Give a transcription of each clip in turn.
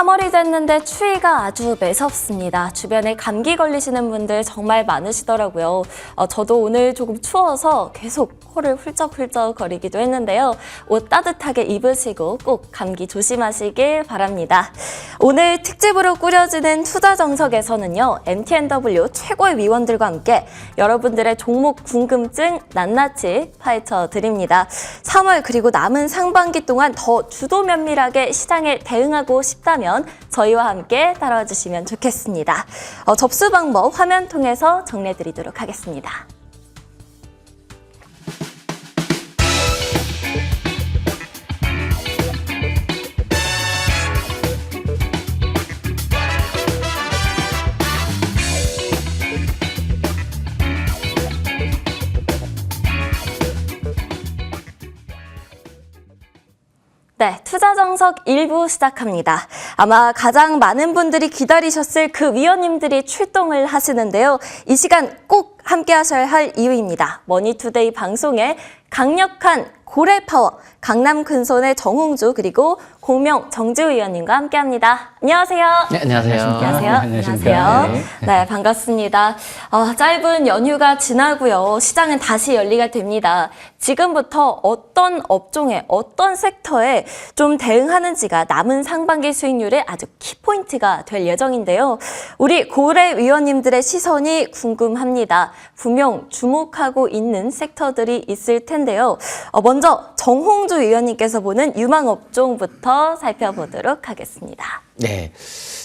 3월이 됐는데 추위가 아주 매섭습니다. 주변에 감기 걸리시는 분들 정말 많으시더라고요. 저도 오늘 조금 추워서 계속 코를 훌쩍훌쩍 거리기도 했는데요. 옷 따뜻하게 입으시고 꼭 감기 조심하시길 바랍니다. 오늘 특집으로 꾸려지는 투자정석에서는요. MTNW 최고의 위원들과 함께 여러분들의 종목 궁금증 낱낱이 파헤쳐 드립니다. 3월 그리고 남은 상반기 동안 더 주도 면밀하게 시장에 대응하고 싶다면 저희와 함께 따라와 주시면 좋겠습니다. 접수 방법 화면 통해서 정리해 드리도록 하겠습니다. 네, 투자정석 1부 시작합니다. 아마 가장 많은 분들이 기다리셨을 그 위원님들이 출동을 하시는데요. 이 시간 꼭 함께 하셔야 할 이유입니다. 머니투데이 방송에 강력한 고래파워, 강남큰손의 정홍주 그리고 공명 정지우 위원님과 함께합니다. 안녕하세요. 네, 안녕하세요. 안녕하세요. 안녕하세요. 네, 반갑습니다. 짧은 연휴가 지나고요. 시장은 다시 열리게 됩니다. 지금부터 어떤 업종에 어떤 섹터에 좀 대응하는지가 남은 상반기 수익률의 아주 키포인트가 될 예정인데요. 우리 고래 위원님들의 시선이 궁금합니다. 분명 주목하고 있는 섹터들이 있을 텐데요. 먼저 정홍주 위원님께서 보는 유망업종부터 살펴보도록 하겠습니다. 네.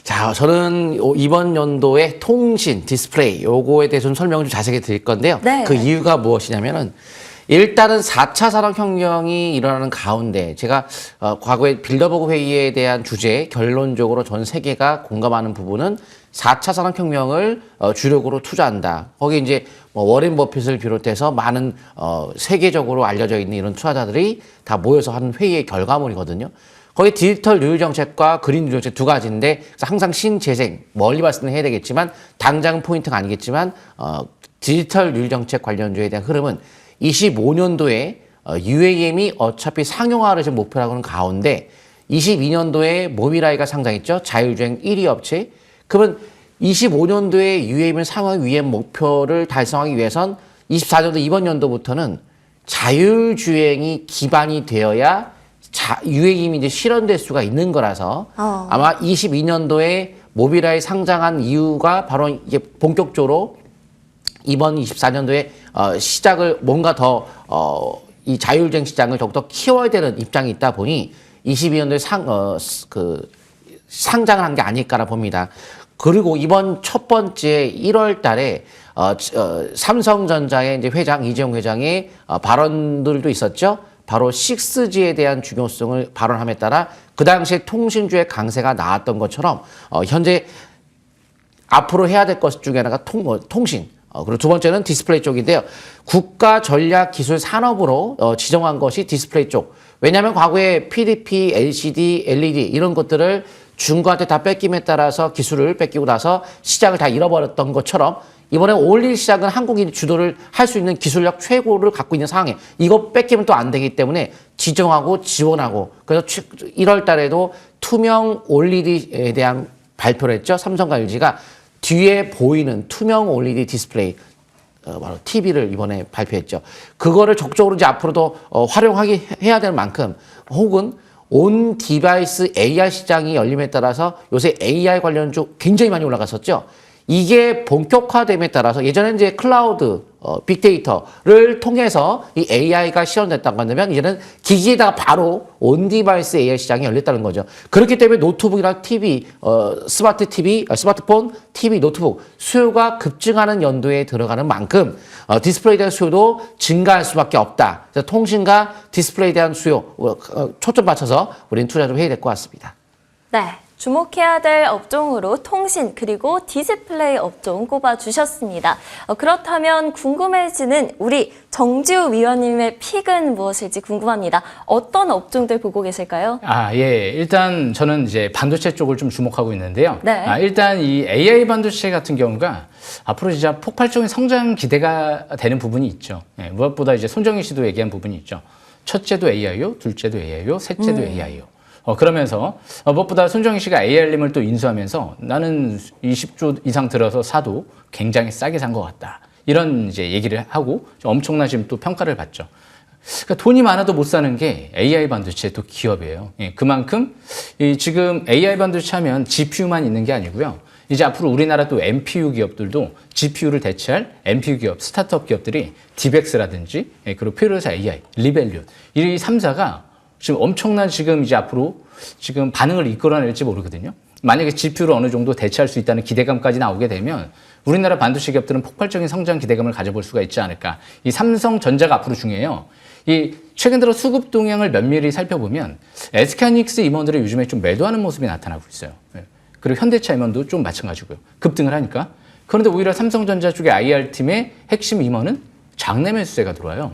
자, 저는 이번 연도에 통신, 디스플레이, 요거에 대해서 좀 설명을 좀 자세히 드릴 건데요. 네. 그 이유가 무엇이냐면은, 일단은 4차 산업혁명이 일어나는 가운데, 제가 과거에 빌더버그 회의에 대한 주제, 결론적으로 전 세계가 공감하는 부분은 4차 산업혁명을 주력으로 투자한다. 거기 이제 워렌 버핏을 비롯해서 많은 세계적으로 알려져 있는 이런 투자자들이 다 모여서 한 회의의 결과물이거든요. 거기 디지털 뉴딜 정책과 그린 뉴딜 정책 두 가지인데 항상 신재생, 멀리 봤을 때는 해야 되겠지만 당장은 포인트가 아니겠지만 디지털 뉴딜 정책 관련주에 대한 흐름은 25년도에 UAM이 어차피 상용화를 지금 목표로 하는 가운데 22년도에 모비라이가 상장했죠. 자율주행 1위 업체. 그러면 25년도에 UAM 상용 위의 목표를 달성하기 위해선 24년도 이번 연도부터는 자율주행이 기반이 되어야 UAM이 이제 실현될 수가 있는 거라서 아마 22년도에 모비라이 상장한 이유가 바로 이제 본격적으로 이번 24년도에 시작을 뭔가 더 이 자율주행 시장을 더욱더 키워야 되는 입장이 있다 보니 22년도에 상장을 한 게 아닐까라 봅니다. 그리고 이번 첫 번째 1월 달에 삼성전자의 이제 회장 이재용 회장의 발언들도 있었죠. 바로 6G에 대한 중요성을 발언함에 따라 그 당시에 통신주의 강세가 나왔던 것처럼 현재 앞으로 해야 될 것 중에 하나가 통신. 그리고 두 번째는 디스플레이 쪽인데요. 국가 전략 기술 산업으로 지정한 것이 디스플레이 쪽. 왜냐하면 과거에 PDP, LCD, LED 이런 것들을 중국한테 다 뺏김에 따라서 기술을 뺏기고 나서 시장을 다 잃어버렸던 것처럼 이번에 올릴 시장은 한국인이 주도를 할 수 있는 기술력 최고를 갖고 있는 상황에 이거 뺏기면 또 안 되기 때문에 지정하고 지원하고 그래서 1월 달에도 투명 OLED에 대한 발표를 했죠. 삼성과 LG가 뒤에 보이는 투명 OLED 디스플레이 바로 TV를 이번에 발표했죠. 그거를 적극적으로 이제 앞으로도 활용하게 해야 될 만큼 혹은 온 디바이스 AR 시장이 열림에 따라서 요새 AR 관련주 굉장히 많이 올라갔었죠. 이게 본격화됨에 따라서 예전에 이제 클라우드, 빅데이터를 통해서 이 AI가 실현됐다고 한다면 이제는 기기에다가 바로 온 디바이스 AI 시장이 열렸다는 거죠. 그렇기 때문에 노트북이나 TV, 스마트 TV, 스마트폰, TV, 노트북 수요가 급증하는 연도에 들어가는 만큼 디스플레이에 대한 수요도 증가할 수밖에 없다. 그래서 통신과 디스플레이에 대한 수요 초점 맞춰서 우리는 투자 좀 해야 될 것 같습니다. 네. 주목해야 될 업종으로 통신 그리고 디스플레이 업종 꼽아주셨습니다. 그렇다면 궁금해지는 우리 정지우 위원님의 픽은 무엇일지 궁금합니다. 어떤 업종들 보고 계실까요? 예. 일단 저는 이제 반도체 쪽을 좀 주목하고 있는데요. 네. 일단 이 AI 반도체 같은 경우가 앞으로 진짜 폭발적인 성장 기대가 되는 부분이 있죠. 무엇보다 이제 손정희 씨도 얘기한 부분이 있죠. 첫째도 AI요, 둘째도 AI요, 셋째도 AI요. 그러면서 무엇보다 손정희 씨가 AR림을 또 인수하면서 나는 20조 이상 들어서 사도 굉장히 싸게 산 것 같다. 이런 이제 얘기를 하고 엄청난 지금 또 평가를 받죠. 그러니까 돈이 많아도 못 사는 게 AI 반도체 또 기업이에요. 예, 그만큼 지금 AI 반도체 하면 GPU만 있는 게 아니고요. 이제 앞으로 우리나라 또 NPU 기업들도 GPU를 대체할 NPU 기업, 스타트업 기업들이 디벡스라든지 그리고 퓨어사 AI, 리벨리온 이 3사가 지금 엄청난 지금 이제 앞으로 지금 반응을 이끌어낼지 모르거든요. 만약에 GPU를 어느 정도 대체할 수 있다는 기대감까지 나오게 되면 우리나라 반도체 기업들은 폭발적인 성장 기대감을 가져볼 수가 있지 않을까. 이 삼성전자가 앞으로 중요해요. 이 최근 들어 수급 동향을 면밀히 살펴보면 SK하이닉스 임원들이 요즘에 좀 매도하는 모습이 나타나고 있어요. 그리고 현대차 임원도 좀 마찬가지고요. 급등을 하니까. 그런데 오히려 삼성전자 쪽의 IR팀의 핵심 임원은 장내 매수세가 들어와요.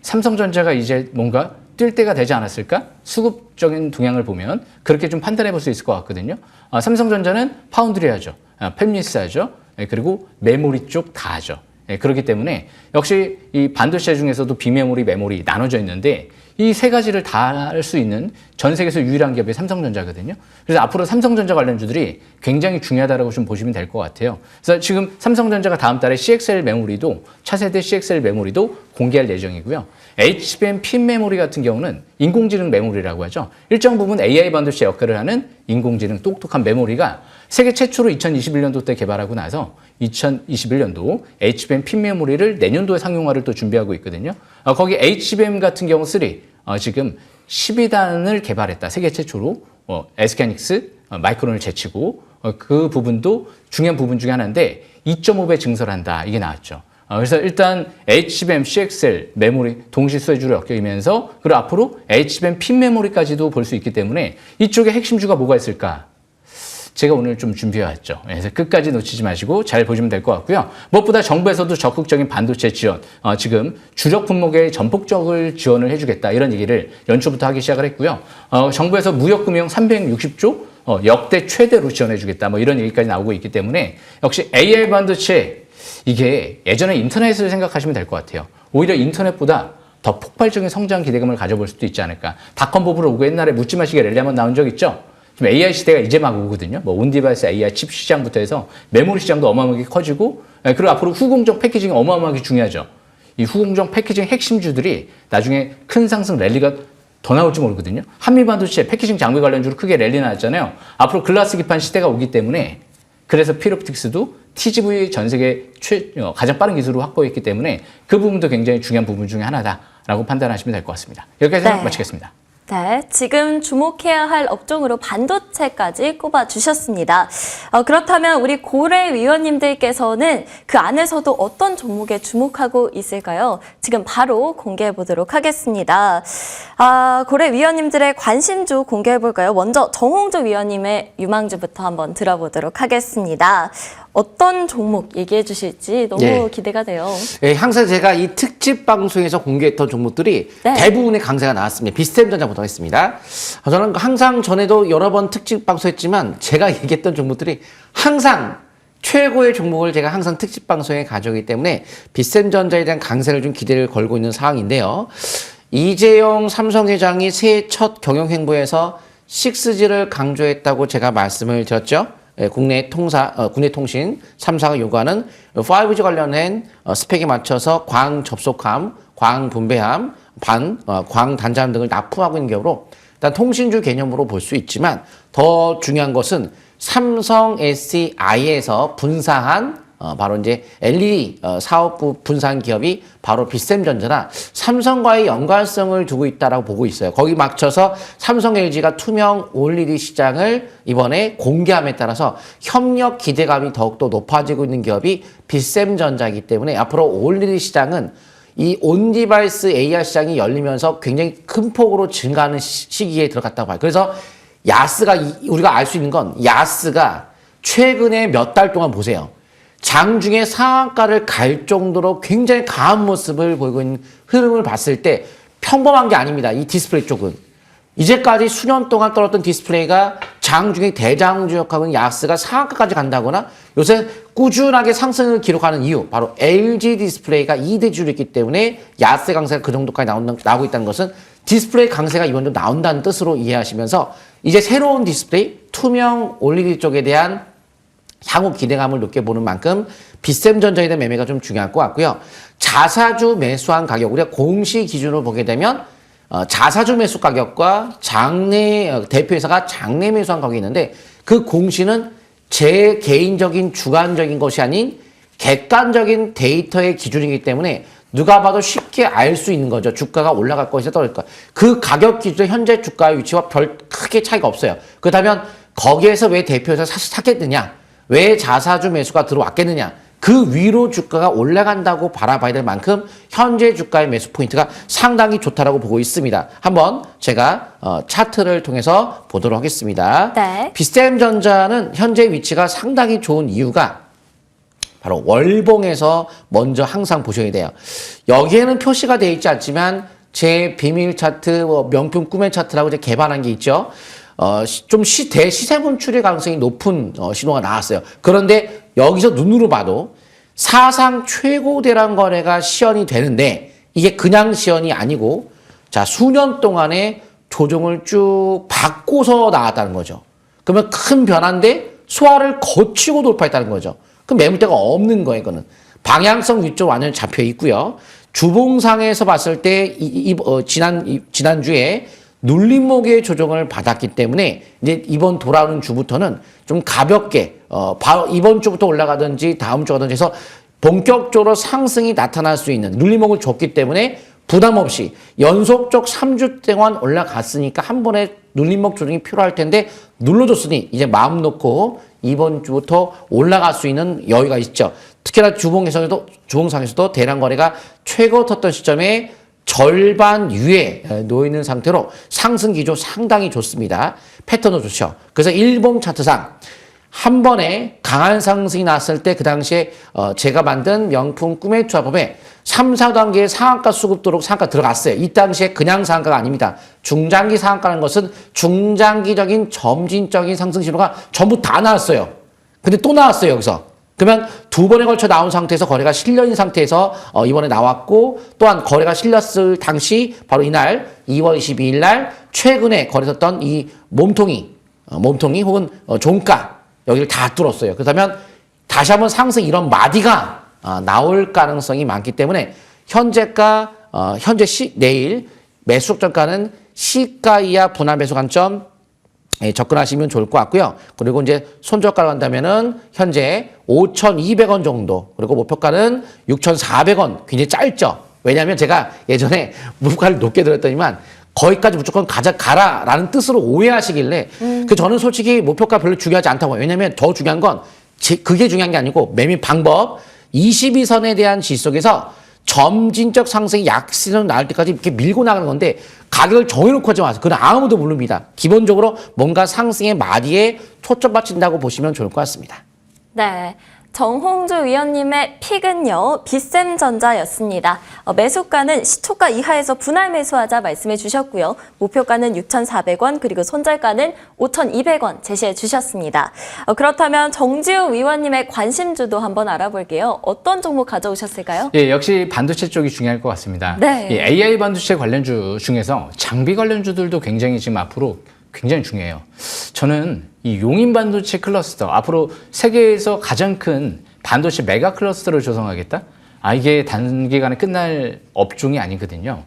삼성전자가 이제 뭔가 뛸 때가 되지 않았을까? 수급적인 동향을 보면 그렇게 좀 판단해 볼 수 있을 것 같거든요. 삼성전자는 파운드리 하죠. 팹리스 하죠. 그리고 메모리 쪽 다 하죠. 그렇기 때문에 역시 이 반도체 중에서도 비메모리, 메모리 나눠져 있는데 이 세 가지를 다 할 수 있는 전 세계에서 유일한 기업이 삼성전자거든요. 그래서 앞으로 삼성전자 관련주들이 굉장히 중요하다고 좀 보시면 될 것 같아요. 그래서 지금 삼성전자가 다음 달에 CXL 메모리도 차세대 CXL 메모리도 공개할 예정이고요. HBM 핀 메모리 같은 경우는 인공지능 메모리라고 하죠. 일정 부분 AI 반도체 역할을 하는 인공지능 똑똑한 메모리가 세계 최초로 2021년도 때 개발하고 나서 2021년도 HBM 핀 메모리를 내년도에 상용화를 또 준비하고 있거든요. 거기 HBM 같은 경우 3 지금 12단을 개발했다. 세계 최초로 SK하이닉스 마이크론을 제치고 그 부분도 중요한 부분 중에 하나인데 2.5배 증설한다. 이게 나왔죠. 그래서 일단 HBM, CXL 메모리 동시 수혜주를 엮이면서 그리고 앞으로 HBM 핀 메모리까지도 볼 수 있기 때문에 이쪽에 핵심주가 뭐가 있을까? 제가 오늘 좀 준비해왔죠. 그래서 끝까지 놓치지 마시고 잘 보시면 될 것 같고요. 무엇보다 정부에서도 적극적인 반도체 지원, 지금 주력 품목에 전폭적을 지원을 해주겠다 이런 얘기를 연초부터 하기 시작을 했고요. 정부에서 무역금융 360조 역대 최대로 지원해주겠다 뭐 이런 얘기까지 나오고 있기 때문에 역시 AI 반도체 이게 예전에 인터넷을 생각하시면 될 것 같아요. 오히려 인터넷보다 더 폭발적인 성장 기대감을 가져볼 수도 있지 않을까. 닷컴 버블 오고 옛날에 묻지 마시게 랠리 한번 나온 적 있죠? 지금 AI 시대가 이제 막 오거든요. 뭐 온디바이스 AI 칩 시장부터 해서 메모리 시장도 어마어마하게 커지고 그리고 앞으로 후공정 패키징이 어마어마하게 중요하죠. 이 후공정 패키징 핵심주들이 나중에 큰 상승 랠리가 더 나올지 모르거든요. 한미반도체 패키징 장비 관련주로 크게 랠리 나왔잖아요. 앞으로 글라스 기판 시대가 오기 때문에 그래서 필옵틱스도 TGV 전 세계 가장 빠른 기술을 확보했기 때문에 그 부분도 굉장히 중요한 부분 중에 하나다라고 판단하시면 될 것 같습니다. 여기까지 마치겠습니다. 네, 지금 주목해야 할 업종으로 반도체까지 꼽아주셨습니다. 그렇다면 우리 고래 위원님들께서는 그 안에서도 어떤 종목에 주목하고 있을까요? 지금 바로 공개해 보도록 하겠습니다. 고래 위원님들의 관심주 공개해 볼까요? 먼저 정홍주 위원님의 유망주부터 한번 들어보도록 하겠습니다. 어떤 종목 얘기해 주실지 너무 기대가 돼요. 네, 항상 제가 이 특집 방송에서 공개했던 종목들이 대부분의 강세가 나왔습니다. 비스템전자부터 했습니다. 저는 항상 전에도 여러 번 특집 방송했지만 제가 얘기했던 종목들이 항상 최고의 종목을 제가 항상 특집 방송에 가져오기 때문에 비스템전자에 대한 강세를 좀 기대를 걸고 있는 상황인데요. 이재용 삼성회장이 새해 첫 경영행보에서 6G를 강조했다고 제가 말씀을 드렸죠. 국내 통신 3사가 요구하는 5G 관련된 스펙에 맞춰서 광 접속함, 광 분배함, 광 단자함 등을 납품하고 있는 경우로 일단 통신주 개념으로 볼 수 있지만 더 중요한 것은 삼성 SDI에서 분사한 바로 이제 LED 사업부 분산 기업이 바로 비스템전자나 삼성과의 연관성을 두고 있다라고 보고 있어요. 거기 맞춰서 삼성 LG가 투명 OLED 시장을 이번에 공개함에 따라서 협력 기대감이 더욱더 높아지고 있는 기업이 비스템전자이기 때문에 앞으로 OLED 시장은 이 온디바이스 AR 시장이 열리면서 굉장히 큰 폭으로 증가하는 시기에 들어갔다고 봐요. 그래서 야스가 우리가 알 수 있는 건 야스가 최근에 몇 달 동안 보세요. 장중에 상한가를 갈 정도로 굉장히 강한 모습을 보이고 있는 흐름을 봤을 때 평범한 게 아닙니다. 이 디스플레이 쪽은. 이제까지 수년 동안 떨었던 디스플레이가 장중에 대장주 역하는 야스가 상한가까지 간다거나 요새 꾸준하게 상승을 기록하는 이유 바로 LG 디스플레이가 2대주를 있기 때문에 야스 강세가 그 정도까지 나오고 있다는 것은 디스플레이 강세가 이번 좀 나온다는 뜻으로 이해하시면서 이제 새로운 디스플레이 투명 OLED 쪽에 대한 향후 기대감을 느껴보는 만큼 빗셈전자에 대한 매매가 좀 중요할 것 같고요. 자사주 매수한 가격, 우리가 공시 기준으로 보게 되면 자사주 매수 가격과 대표회사가 장내 매수한 가격이 있는데 그 공시는 제 개인적인 주관적인 것이 아닌 객관적인 데이터의 기준이기 때문에 누가 봐도 쉽게 알 수 있는 거죠. 주가가 올라갈 것이다 떨어질 것. 그 가격 기준의 현재 주가의 위치와 별 크게 차이가 없어요. 그렇다면 거기에서 왜 대표회사 샀겠느냐? 왜 자사주 매수가 들어왔겠느냐? 그 위로 주가가 올라간다고 바라봐야 될 만큼 현재 주가의 매수 포인트가 상당히 좋다라고 보고 있습니다. 한번 제가 차트를 통해서 보도록 하겠습니다. 네. 빗셈전자는 현재 위치가 상당히 좋은 이유가 바로 월봉에서 먼저 항상 보셔야 돼요. 여기에는 표시가 되어 있지 않지만 제 비밀 차트, 명품 꿈의 차트라고 이제 개발한 게 있죠. 좀 대시세 분출의 가능성이 높은 신호가 나왔어요. 그런데 여기서 눈으로 봐도 사상 최고 대량 거래가 시연이 되는데 이게 그냥 시연이 아니고 자 수년 동안의 조정을 쭉 받고서 나왔다는 거죠. 그러면 큰 변화인데 소화를 거치고 돌파했다는 거죠. 그럼 매물대가 없는 거예요. 이거는 방향성 위쪽 완전히 잡혀 있고요. 주봉상에서 봤을 때 지난주에 눌림목의 조정을 받았기 때문에 이제 이번 돌아오는 주부터는 좀 가볍게 바로 이번 주부터 올라가든지 다음 주 가든지 해서 본격적으로 상승이 나타날 수 있는 눌림목을 줬기 때문에 부담 없이 연속적 3주 동안 올라갔으니까 한 번에 눌림목 조정이 필요할 텐데 눌러줬으니 이제 마음 놓고 이번 주부터 올라갈 수 있는 여유가 있죠. 특히나 주봉상에서도 대량 거래가 최고 텄던 시점에 절반 위에 놓이는 상태로 상승 기조 상당히 좋습니다. 패턴도 좋죠. 그래서 일봉 차트상 한 번에 강한 상승이 났을 때 그 당시에 제가 만든 명품 꿈의 투자법에 3, 4단계의 상한가 수급도록 상한가 들어갔어요. 이 당시에 그냥 상한가가 아닙니다. 중장기 상한가라는 것은 중장기적인 점진적인 상승 신호가 전부 다 나왔어요. 근데 또 나왔어요, 여기서. 그러면 두 번에 걸쳐 나온 상태에서 거래가 실려있는 상태에서 이번에 나왔고 또한 거래가 실렸을 당시 바로 이날 2월 22일 날 최근에 거래됐던 이 몸통이 혹은 종가 여기를 다 뚫었어요. 그렇다면 다시 한번 상승 이런 마디가 나올 가능성이 많기 때문에 현재가 내일 매수 적정가는 시가 이하 분할 매수 관점 접근하시면 좋을 것 같고요. 그리고 이제 손절가로 한다면은 현재 5,200원 정도, 그리고 목표가는 6,400원. 굉장히 짧죠. 왜냐하면 제가 예전에 목표가를 높게 들었더니만 거기까지 무조건 가라라는 뜻으로 오해하시길래 저는 솔직히 목표가 별로 중요하지 않다고 해요. 왜냐하면 더 중요한 건 그게 중요한 게 아니고 매매 방법 22선에 대한 지속에서 점진적 상승이 약세는 나올 때까지 이렇게 밀고 나가는 건데 가격을 정해놓고 하지 마세요. 그건 아무도 모릅니다. 기본적으로 뭔가 상승의 마디에 초점 맞춘다고 보시면 좋을 것 같습니다. 네. 정홍주 위원님의 픽은요, 빗셈전자였습니다. 매수가는 시초가 이하에서 분할 매수하자 말씀해 주셨고요. 목표가는 6,400원, 그리고 손절가는 5,200원 제시해 주셨습니다. 그렇다면 정지우 위원님의 관심주도 한번 알아볼게요. 어떤 종목 가져오셨을까요? 예, 역시 반도체 쪽이 중요할 것 같습니다. 네. 예, AI 반도체 관련주 중에서 장비 관련주들도 굉장히 지금 앞으로 굉장히 중요해요. 저는 이 용인 반도체 클러스터, 앞으로 세계에서 가장 큰 반도체 메가 클러스터를 조성하겠다? 이게 단기간에 끝날 업종이 아니거든요.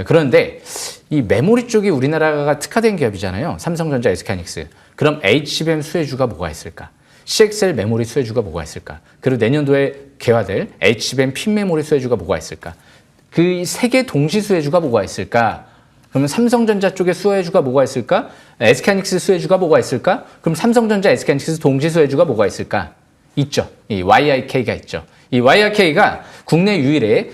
그런데 이 메모리 쪽이 우리나라가 특화된 기업이잖아요. 삼성전자, SK하이닉스. 그럼 HBM 수혜주가 뭐가 있을까? CXL 메모리 수혜주가 뭐가 있을까? 그리고 내년도에 개화될 HBM 핀 메모리 수혜주가 뭐가 있을까? 그 세 개 동시 수혜주가 뭐가 있을까? 그러면 삼성전자 쪽에 수혜주가 뭐가 있을까? SK하이닉스 수혜주가 뭐가 있을까? 그럼 삼성전자, SK하이닉스 동시 수혜주가 뭐가 있을까? 있죠. 이 YIK가 있죠. 이 YIK가 국내 유일의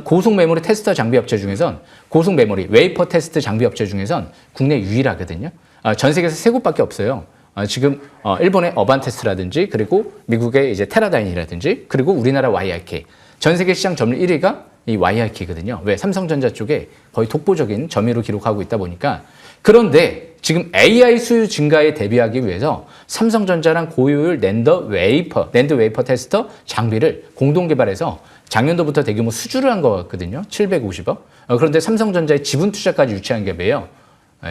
고속 메모리 테스터 장비 업체 중에선 고속 메모리 웨이퍼 테스트 장비 업체 중에선 국내 유일하거든요. 전 세계에서 세 곳밖에 없어요. 지금 일본의 어반테스트라든지 그리고 미국의 이제 테라다인이라든지 그리고 우리나라 YIK. 전 세계 시장 점유율 1위가 이 YIK거든요. 왜? 삼성전자 쪽에 거의 독보적인 점유율을 기록하고 있다 보니까. 그런데 지금 AI 수요 증가에 대비하기 위해서 삼성전자랑 고효율 낸드 웨이퍼 테스터 장비를 공동 개발해서 작년도부터 대규모 수주를 한 것 같거든요. 750억. 그런데 삼성전자의 지분 투자까지 유치한 기업이에요.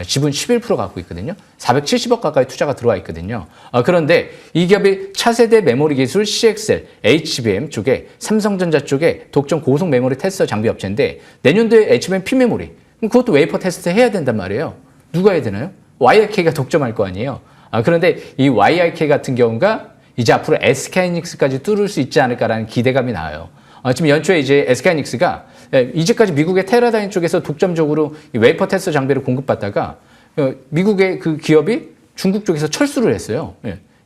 지분 11% 갖고 있거든요. 470억 가까이 투자가 들어와 있거든요. 그런데 이 기업이 차세대 메모리 기술 CXL, HBM 쪽에 삼성전자 쪽에 독점 고속 메모리 테스터 장비 업체인데 내년도에 HBM P 메모리 그것도 웨이퍼 테스트 해야 된단 말이에요. 누가 해야 되나요? YIK가 독점할 거 아니에요. 그런데 이 YIK 같은 경우가 이제 앞으로 SK하이닉스까지 뚫을 수 있지 않을까라는 기대감이 나와요. 지금 연초에 이제 SK하이닉스가 이제까지 미국의 테라다인 쪽에서 독점적으로 이 웨이퍼 테스터 장비를 공급받다가 미국의 그 기업이 중국 쪽에서 철수를 했어요.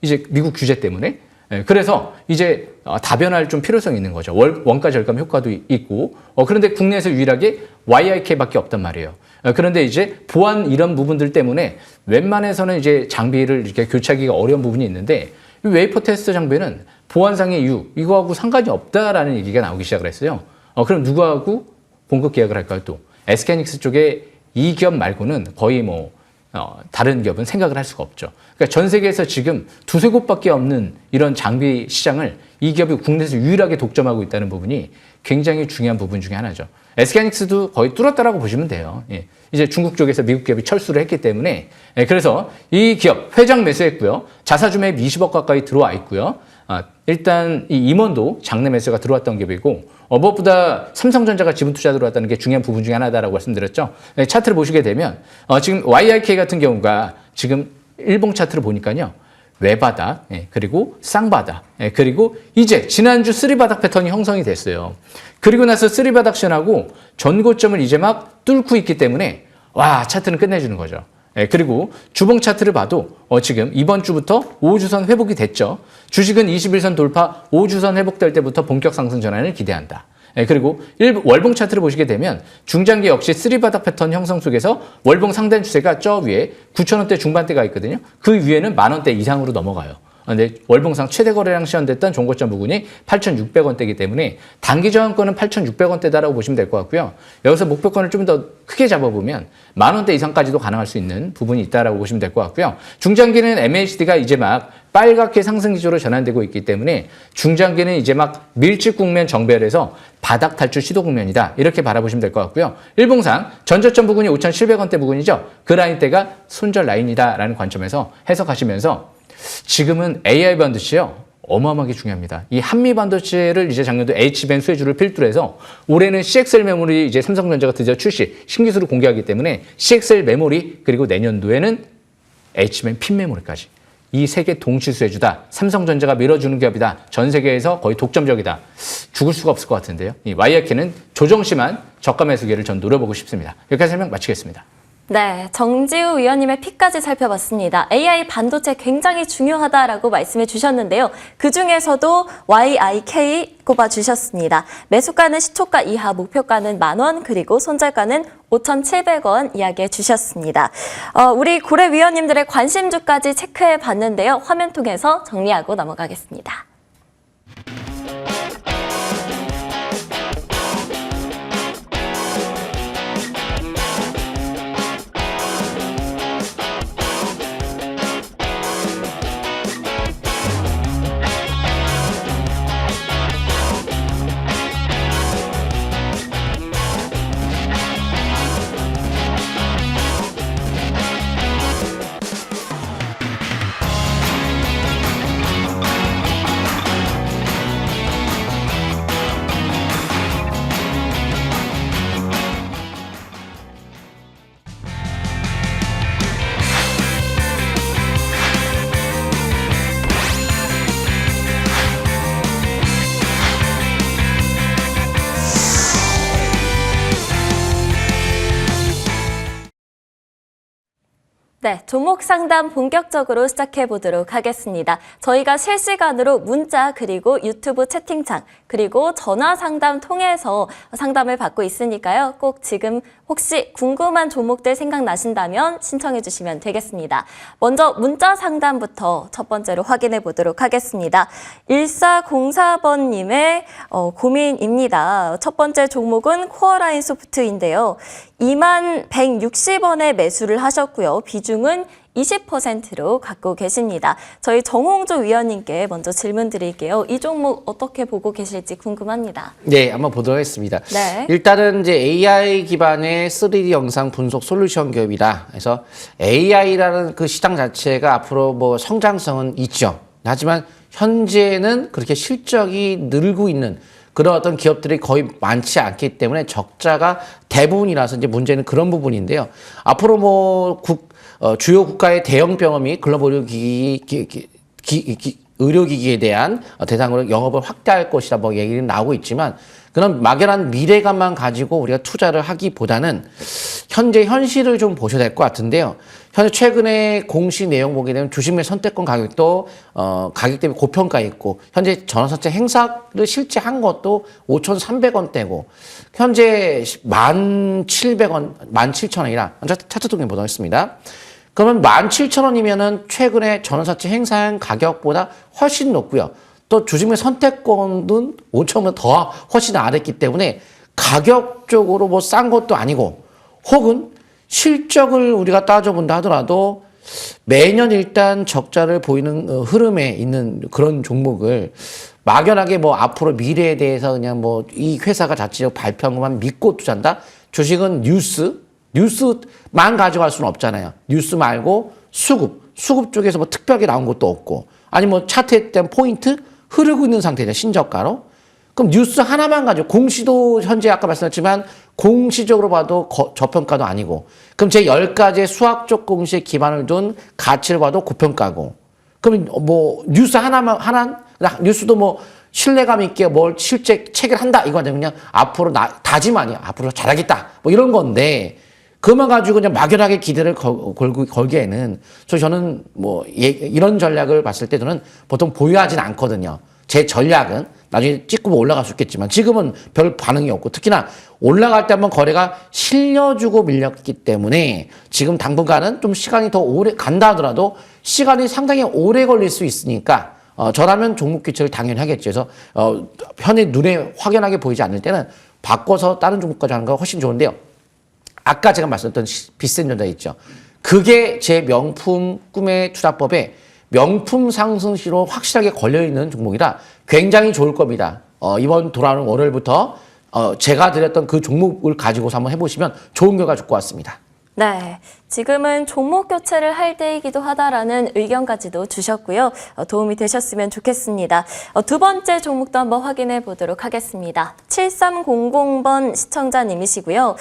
이제 미국 규제 때문에. 그래서 이제 다변할 좀 필요성이 있는 거죠. 원가 절감 효과도 있고. 그런데 국내에서 유일하게 YIK밖에 없단 말이에요. 그런데 이제 보안 이런 부분들 때문에 웬만해서는 이제 장비를 이렇게 교체하기가 어려운 부분이 있는데 이 웨이퍼 테스트 장비는 보안상의 이유 이거하고 상관이 없다라는 얘기가 나오기 시작을 했어요. 그럼 누구하고 공급 계약을 할까요? 또 SK하이닉스 쪽에 이 기업 말고는 거의 뭐 다른 기업은 생각을 할 수가 없죠. 그러니까 전 세계에서 지금 두세 곳밖에 없는 이런 장비 시장을 이 기업이 국내에서 유일하게 독점하고 있다는 부분이 굉장히 중요한 부분 중에 하나죠. SK하이닉스도 거의 뚫었다라고 보시면 돼요. 이제 중국 쪽에서 미국 기업이 철수를 했기 때문에 그래서 이 기업 회장 매수했고요. 자사주 매입 20억 가까이 들어와 있고요. 일단 이 임원도 장내 매수가 들어왔던 기업이고 무엇보다 삼성전자가 지분 투자 들어왔다는 게 중요한 부분 중에 하나다라고 말씀드렸죠. 차트를 보시게 되면 지금 YIK 같은 경우가 지금 일봉 차트를 보니까요. 외바닥, 그리고 쌍바닥, 그리고 이제 지난주 3바닥 패턴이 형성이 됐어요. 그리고 나서 3바닥 션하고 전고점을 이제 막 뚫고 있기 때문에 와 차트는 끝내주는 거죠. 그리고 주봉 차트를 봐도 지금 이번 주부터 5주선 회복이 됐죠. 주식은 21선 돌파 5주선 회복될 때부터 본격 상승 전환을 기대한다. 그리고 월봉 차트를 보시게 되면 중장기 역시 3바닥 패턴 형성 속에서 월봉 상단 추세가 저 위에 9,000원대 중반대가 있거든요. 그 위에는 10,000원대 이상으로 넘어가요. 근데 월봉상 최대 거래량 시현됐던 종고점 부근이 8,600원대이기 때문에 단기 저항권은 8,600원대다라고 보시면 될 것 같고요. 여기서 목표권을 좀 더 크게 잡아보면 10,000원대 이상까지도 가능할 수 있는 부분이 있다라고 보시면 될 것 같고요. 중장기는 MACD가 이제 막 빨갛게 상승 기조로 전환되고 있기 때문에 중장기는 이제 막 밀집 국면 정배열에서 바닥 탈출 시도 국면이다. 이렇게 바라보시면 될 것 같고요. 일봉상 전저점 부근이 5,700원대 부근이죠. 그 라인대가 손절 라인이다라는 관점에서 해석하시면서 지금은 AI 반도체요. 어마어마하게 중요합니다. 이 한미 반도체를 이제 작년도 HBM 수혜주를 필두로 해서 올해는 CXL 메모리 이제 삼성전자가 드디어 출시, 신기술을 공개하기 때문에 CXL 메모리 그리고 내년도에는 HBM 핀 메모리까지. 이 세 개 동시 수혜주다. 삼성전자가 밀어주는 기업이다. 전 세계에서 거의 독점적이다. 죽을 수가 없을 것 같은데요. 이 YIK는 조정심한 저가 매수기를 전 노려보고 싶습니다. 여기까지 설명 마치겠습니다. 네, 정지우 위원님의 픽까지 살펴봤습니다. AI 반도체 굉장히 중요하다라고 말씀해 주셨는데요. 그중에서도 YIK 꼽아주셨습니다. 매수가는 시초가 이하, 목표가는 10,000원, 그리고 손절가는 5,700원 이야기해 주셨습니다. 우리 고래 위원님들의 관심주까지 체크해 봤는데요. 화면 통해서 정리하고 넘어가겠습니다. 네, 종목 상담 본격적으로 시작해 보도록 하겠습니다. 저희가 실시간으로 문자 그리고 유튜브 채팅창 그리고 전화 상담 통해서 상담을 받고 있으니까요. 꼭 지금 혹시 궁금한 종목들 생각나신다면 신청해 주시면 되겠습니다. 먼저 문자 상담부터 첫 번째로 확인해 보도록 하겠습니다. 1404번님의 고민입니다. 첫 번째 종목은 코어라인 소프트인데요. 2160원에 매수를 하셨고요. 비중은 20%로 갖고 계십니다. 저희 정홍조 위원님께 먼저 질문 드릴게요. 이 종목 어떻게 보고 계실지 궁금합니다. 네, 한번 보도록 하겠습니다. 네. 일단은 이제 AI 기반의 3D 영상 분석 솔루션 기업이다. 그래서 AI라는 그 시장 자체가 앞으로 뭐 성장성은 있죠. 하지만 현재는 그렇게 실적이 늘고 있는 그런 어떤 기업들이 거의 많지 않기 때문에 적자가 대부분이라서 이제 문제는 그런 부분인데요. 앞으로 뭐 주요 국가의 대형 병원이 글로벌 의료기기에 대한 대상으로 영업을 확대할 것이다 뭐 얘기는 나오고 있지만 그런 막연한 미래감만 가지고 우리가 투자를 하기보다는 현재 현실을 좀 보셔야 될 것 같은데요. 현재 최근에 공시 내용 보게 되면 주식매 선택권 가격도 가격 대비 고평가 있고 현재 전환사채 행사를 실제 한 것도 5,300원대고 현재 1,700원, 17,000원이라 차트 통계 보도록 하겠습니다. 그러면 17,000원이면은 최근에 전환사채 행사한 가격보다 훨씬 높고요. 또 주식매 선택권은 5,000원 더 훨씬 아래했기 때문에 가격적으로 뭐 싼 것도 아니고 혹은 실적을 우리가 따져본다 하더라도 매년 일단 적자를 보이는 흐름에 있는 그런 종목을 막연하게 뭐 앞으로 미래에 대해서 그냥 뭐 이 회사가 자체적으로 발표한 것만 믿고 투자한다? 주식은 뉴스만 가져갈 수는 없잖아요. 뉴스 말고 수급 쪽에서 뭐 특별하게 나온 것도 없고 아니 뭐 차트에 대한 포인트 흐르고 있는 상태죠. 신저가로. 그럼 뉴스 하나만 가지고 공시도 현재 아까 말씀드렸지만 공시적으로 봐도 저평가도 아니고 그럼 제 10가지의 수학적 공시에 기반을 둔 가치를 봐도 고평가고 그럼 뭐 뉴스 뉴스도 뭐 신뢰감 있게 뭘 실제 체결한다 이거 아니면 그냥 앞으로 다짐하니 앞으로 잘하겠다 뭐 이런 건데 그것만 가지고 그냥 막연하게 기대를 걸기에는 저는 뭐 이런 전략을 봤을 때 저는 보통 보유하진 않거든요. 제 전략은 나중에 찍고 올라갈 수 있겠지만 지금은 별 반응이 없고 특히나 올라갈 때 한번 거래가 실려주고 밀렸기 때문에 지금 당분간은 좀 시간이 더 오래 간다 하더라도 시간이 상당히 오래 걸릴 수 있으니까 저라면 종목 교체를 당연히 하겠죠. 그래서 현재 눈에 확연하게 보이지 않을 때는 바꿔서 다른 종목까지 하는 거 훨씬 좋은데요. 아까 제가 말씀드렸던 비센전자 있죠. 그게 제 명품 꿈의 투자법에 명품 상승시로 확실하게 걸려있는 종목이라 굉장히 좋을 겁니다. 이번 돌아오는 월요일부터 제가 드렸던 그 종목을 가지고서 한번 해보시면 좋은 결과 줄 것 같습니다. 네, 지금은 종목 교체를 할 때이기도 하다라는 의견까지도 주셨고요. 도움이 되셨으면 좋겠습니다. 두 번째 종목도 한번 확인해 보도록 하겠습니다. 7300번 시청자님이시고요.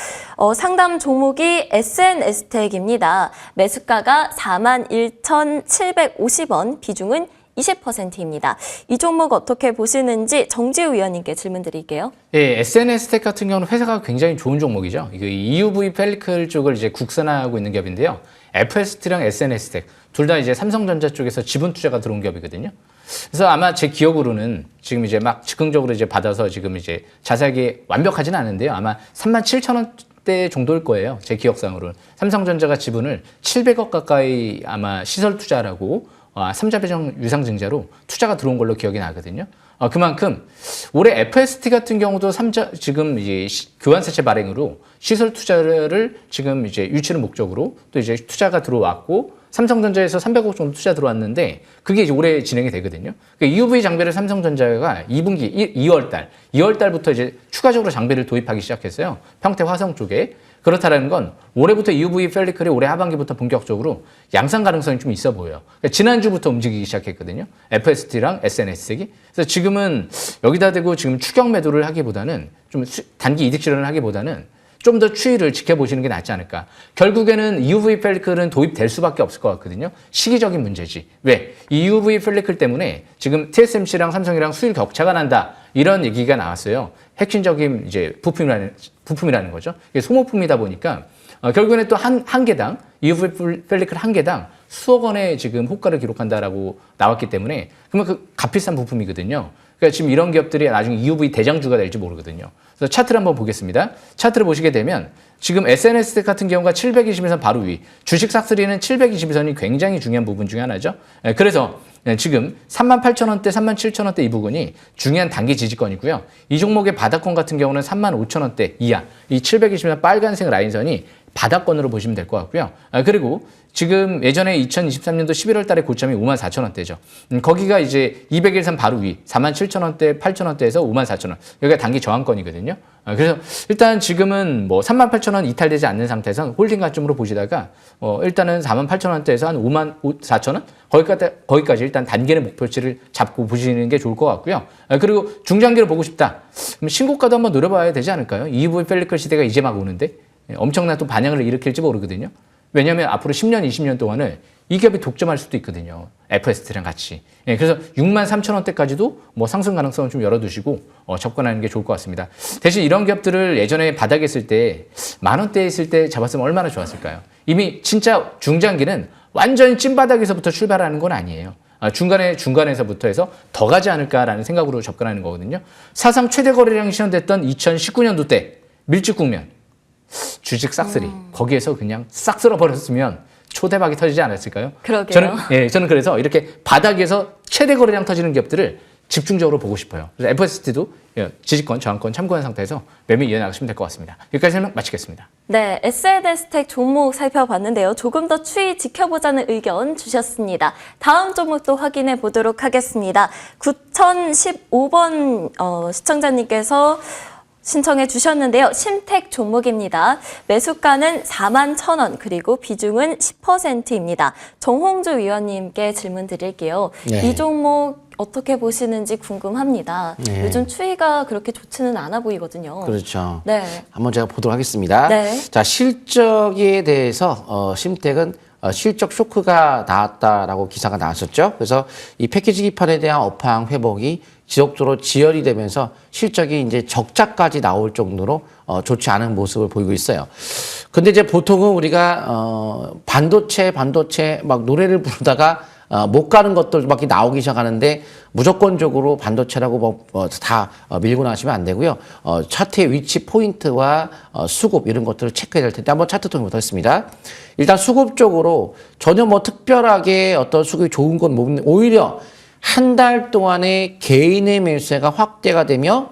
상담 종목이 SNS텍입니다. 매수가가 41,750원, 비중은 20%입니다. 이 종목 어떻게 보시는지 정지우 위원님께 질문 드릴게요. 예, SNS텍 같은 경우는 회사가 굉장히 좋은 종목이죠. 이거 EUV 펠리클 쪽을 이제 국산화하고 있는 기업인데요. FST랑 SNS텍 둘 다 이제 삼성전자 쪽에서 지분 투자가 들어온 기업이거든요. 그래서 아마 제 기억으로는 지금 이제 막 즉흥적으로 이제 받아서 지금 이제 자세하게 완벽하지는 않은데요. 아마 37,000원대 정도일 거예요. 제 기억상으로는. 삼성전자가 지분을 700억 가까이 아마 시설 투자라고 3자 배정 유상증자로 투자가 들어온 걸로 기억이 나거든요. 그만큼 올해 FST 같은 경우도 지금 이제 교환사채 발행으로 시설 투자를 지금 이제 유치를 목적으로 또 이제 투자가 들어왔고 삼성전자에서 300억 정도 투자 들어왔는데 그게 이제 올해 진행이 되거든요. 그러니까 EUV 장비를 삼성전자가 2분기 2월 달부터 이제 추가적으로 장비를 도입하기 시작했어요. 평택 화성 쪽에. 그렇다는 건 올해부터 EUV 펠리클이 올해 하반기부터 본격적으로 양산 가능성이 좀 있어 보여요. 그러니까 지난주부터 움직이기 시작했거든요. FST랑 SNS텍이. 그래서 지금은 여기다 대고 지금 추격 매도를 하기보다는 좀 단기 이득 실현을 하기보다는 좀 더 추이를 지켜보시는 게 낫지 않을까. 결국에는 EUV 펠리클은 도입될 수밖에 없을 것 같거든요. 시기적인 문제지. 왜? 이 EUV 펠리클 때문에 지금 TSMC랑 삼성이랑 수율 격차가 난다. 이런 얘기가 나왔어요. 핵심적인 이제 부품이라는 거죠. 이게 소모품이다 보니까 결국에는 또 한 개당 EUV 펠리클 한 개당 수억 원의 지금 호가를 기록한다라고 나왔기 때문에 그러면 그 값비싼 부품이거든요. 그러니까 지금 이런 기업들이 나중에 EUV 대장주가 될지 모르거든요. 그래서 차트를 한번 보겠습니다. 차트를 보시게 되면 지금 SNS 같은 경우가 720일선 바로 위, 주식 싹쓸이는 720일선이 굉장히 중요한 부분 중에 하나죠. 그래서 지금 38,000원대, 37,000원대 이 부분이 중요한 단기 지지권이고요. 이 종목의 바닥권 같은 경우는 35,000원대 이하, 이 720일선 빨간색 라인선이 바닥권으로 보시면 될 것 같고요. 그리고 지금 예전에 2023년도 11월 달에 고점이 54,000원대죠. 거기가 이제 200일선 바로 위 47,000원대, 8,000원대에서 54,000원. 여기가 단기 저항권이거든요. 그래서 일단 지금은 뭐 38,000원 이탈되지 않는 상태에서 홀딩 가점으로 보시다가 일단은 48,000원대에서 한 54,000원 거기까지 일단 단기의 목표치를 잡고 보시는 게 좋을 것 같고요. 그리고 중장기를 보고 싶다. 그럼 신고가도 한번 노려봐야 되지 않을까요? 이후의 펠리클 시대가 이제 막 오는데 엄청난 또 반향을 일으킬지 모르거든요. 왜냐하면 앞으로 10년, 20년 동안을 이 기업이 독점할 수도 있거든요. FST랑 같이. 그래서 63,000원대까지도 뭐 상승 가능성을 좀 열어두시고 접근하는 게 좋을 것 같습니다. 대신 이런 기업들을 예전에 바닥에 있을 때 10,000원대에 있을 때 잡았으면 얼마나 좋았을까요? 이미 진짜 중장기는 완전히 찐바닥에서부터 출발하는 건 아니에요. 중간에서부터 해서 더 가지 않을까라는 생각으로 접근하는 거거든요. 사상 최대 거래량이 시현됐던 2019년도 때 밀집 국면 주식 싹쓸이 거기에서 그냥 싹 쓸어버렸으면 초대박이 터지지 않았을까요? 그러게요. 저는 그래서 이렇게 바닥에서 최대 거래량 터지는 기업들을 집중적으로 보고 싶어요. 그래서 FST도 지지권, 저항권 참고한 상태에서 매매 이어나가시면 될 것 같습니다. 여기까지 설명 마치겠습니다. 네, SNS텍 종목 살펴봤는데요. 조금 더 추이 지켜보자는 의견 주셨습니다. 다음 종목도 확인해 보도록 하겠습니다. 9015번 시청자님께서 신청해 주셨는데요. 심택 종목입니다. 매수가는 41,000원 그리고 비중은 10%입니다. 정홍주 위원님께 질문 드릴게요. 네. 이 종목 어떻게 보시는지 궁금합니다. 네. 요즘 추이가 그렇게 좋지는 않아 보이거든요. 그렇죠. 네. 한번 제가 보도록 하겠습니다. 네. 자, 실적에 대해서 심택은 실적 쇼크가 나왔다라고 기사가 나왔었죠. 그래서 이 패키지 기판에 대한 업황 회복이 지속적으로 지연이 되면서 실적이 이제 적자까지 나올 정도로 좋지 않은 모습을 보이고 있어요. 근데 이제 보통은 우리가 반도체 막 노래를 부르다가 못 가는 것들밖에 나오기 시작하는데 무조건적으로 반도체라고 다 밀고 나시면 안 되고요. 차트의 위치 포인트와 수급 이런 것들을 체크해야 될 텐데 한번 차트 통해 보도록 하겠습니다. 일단 수급 쪽으로 전혀 뭐 특별하게 어떤 수급이 좋은 건 없는데 오히려 한 달 동안에 개인의 매수세가 확대가 되며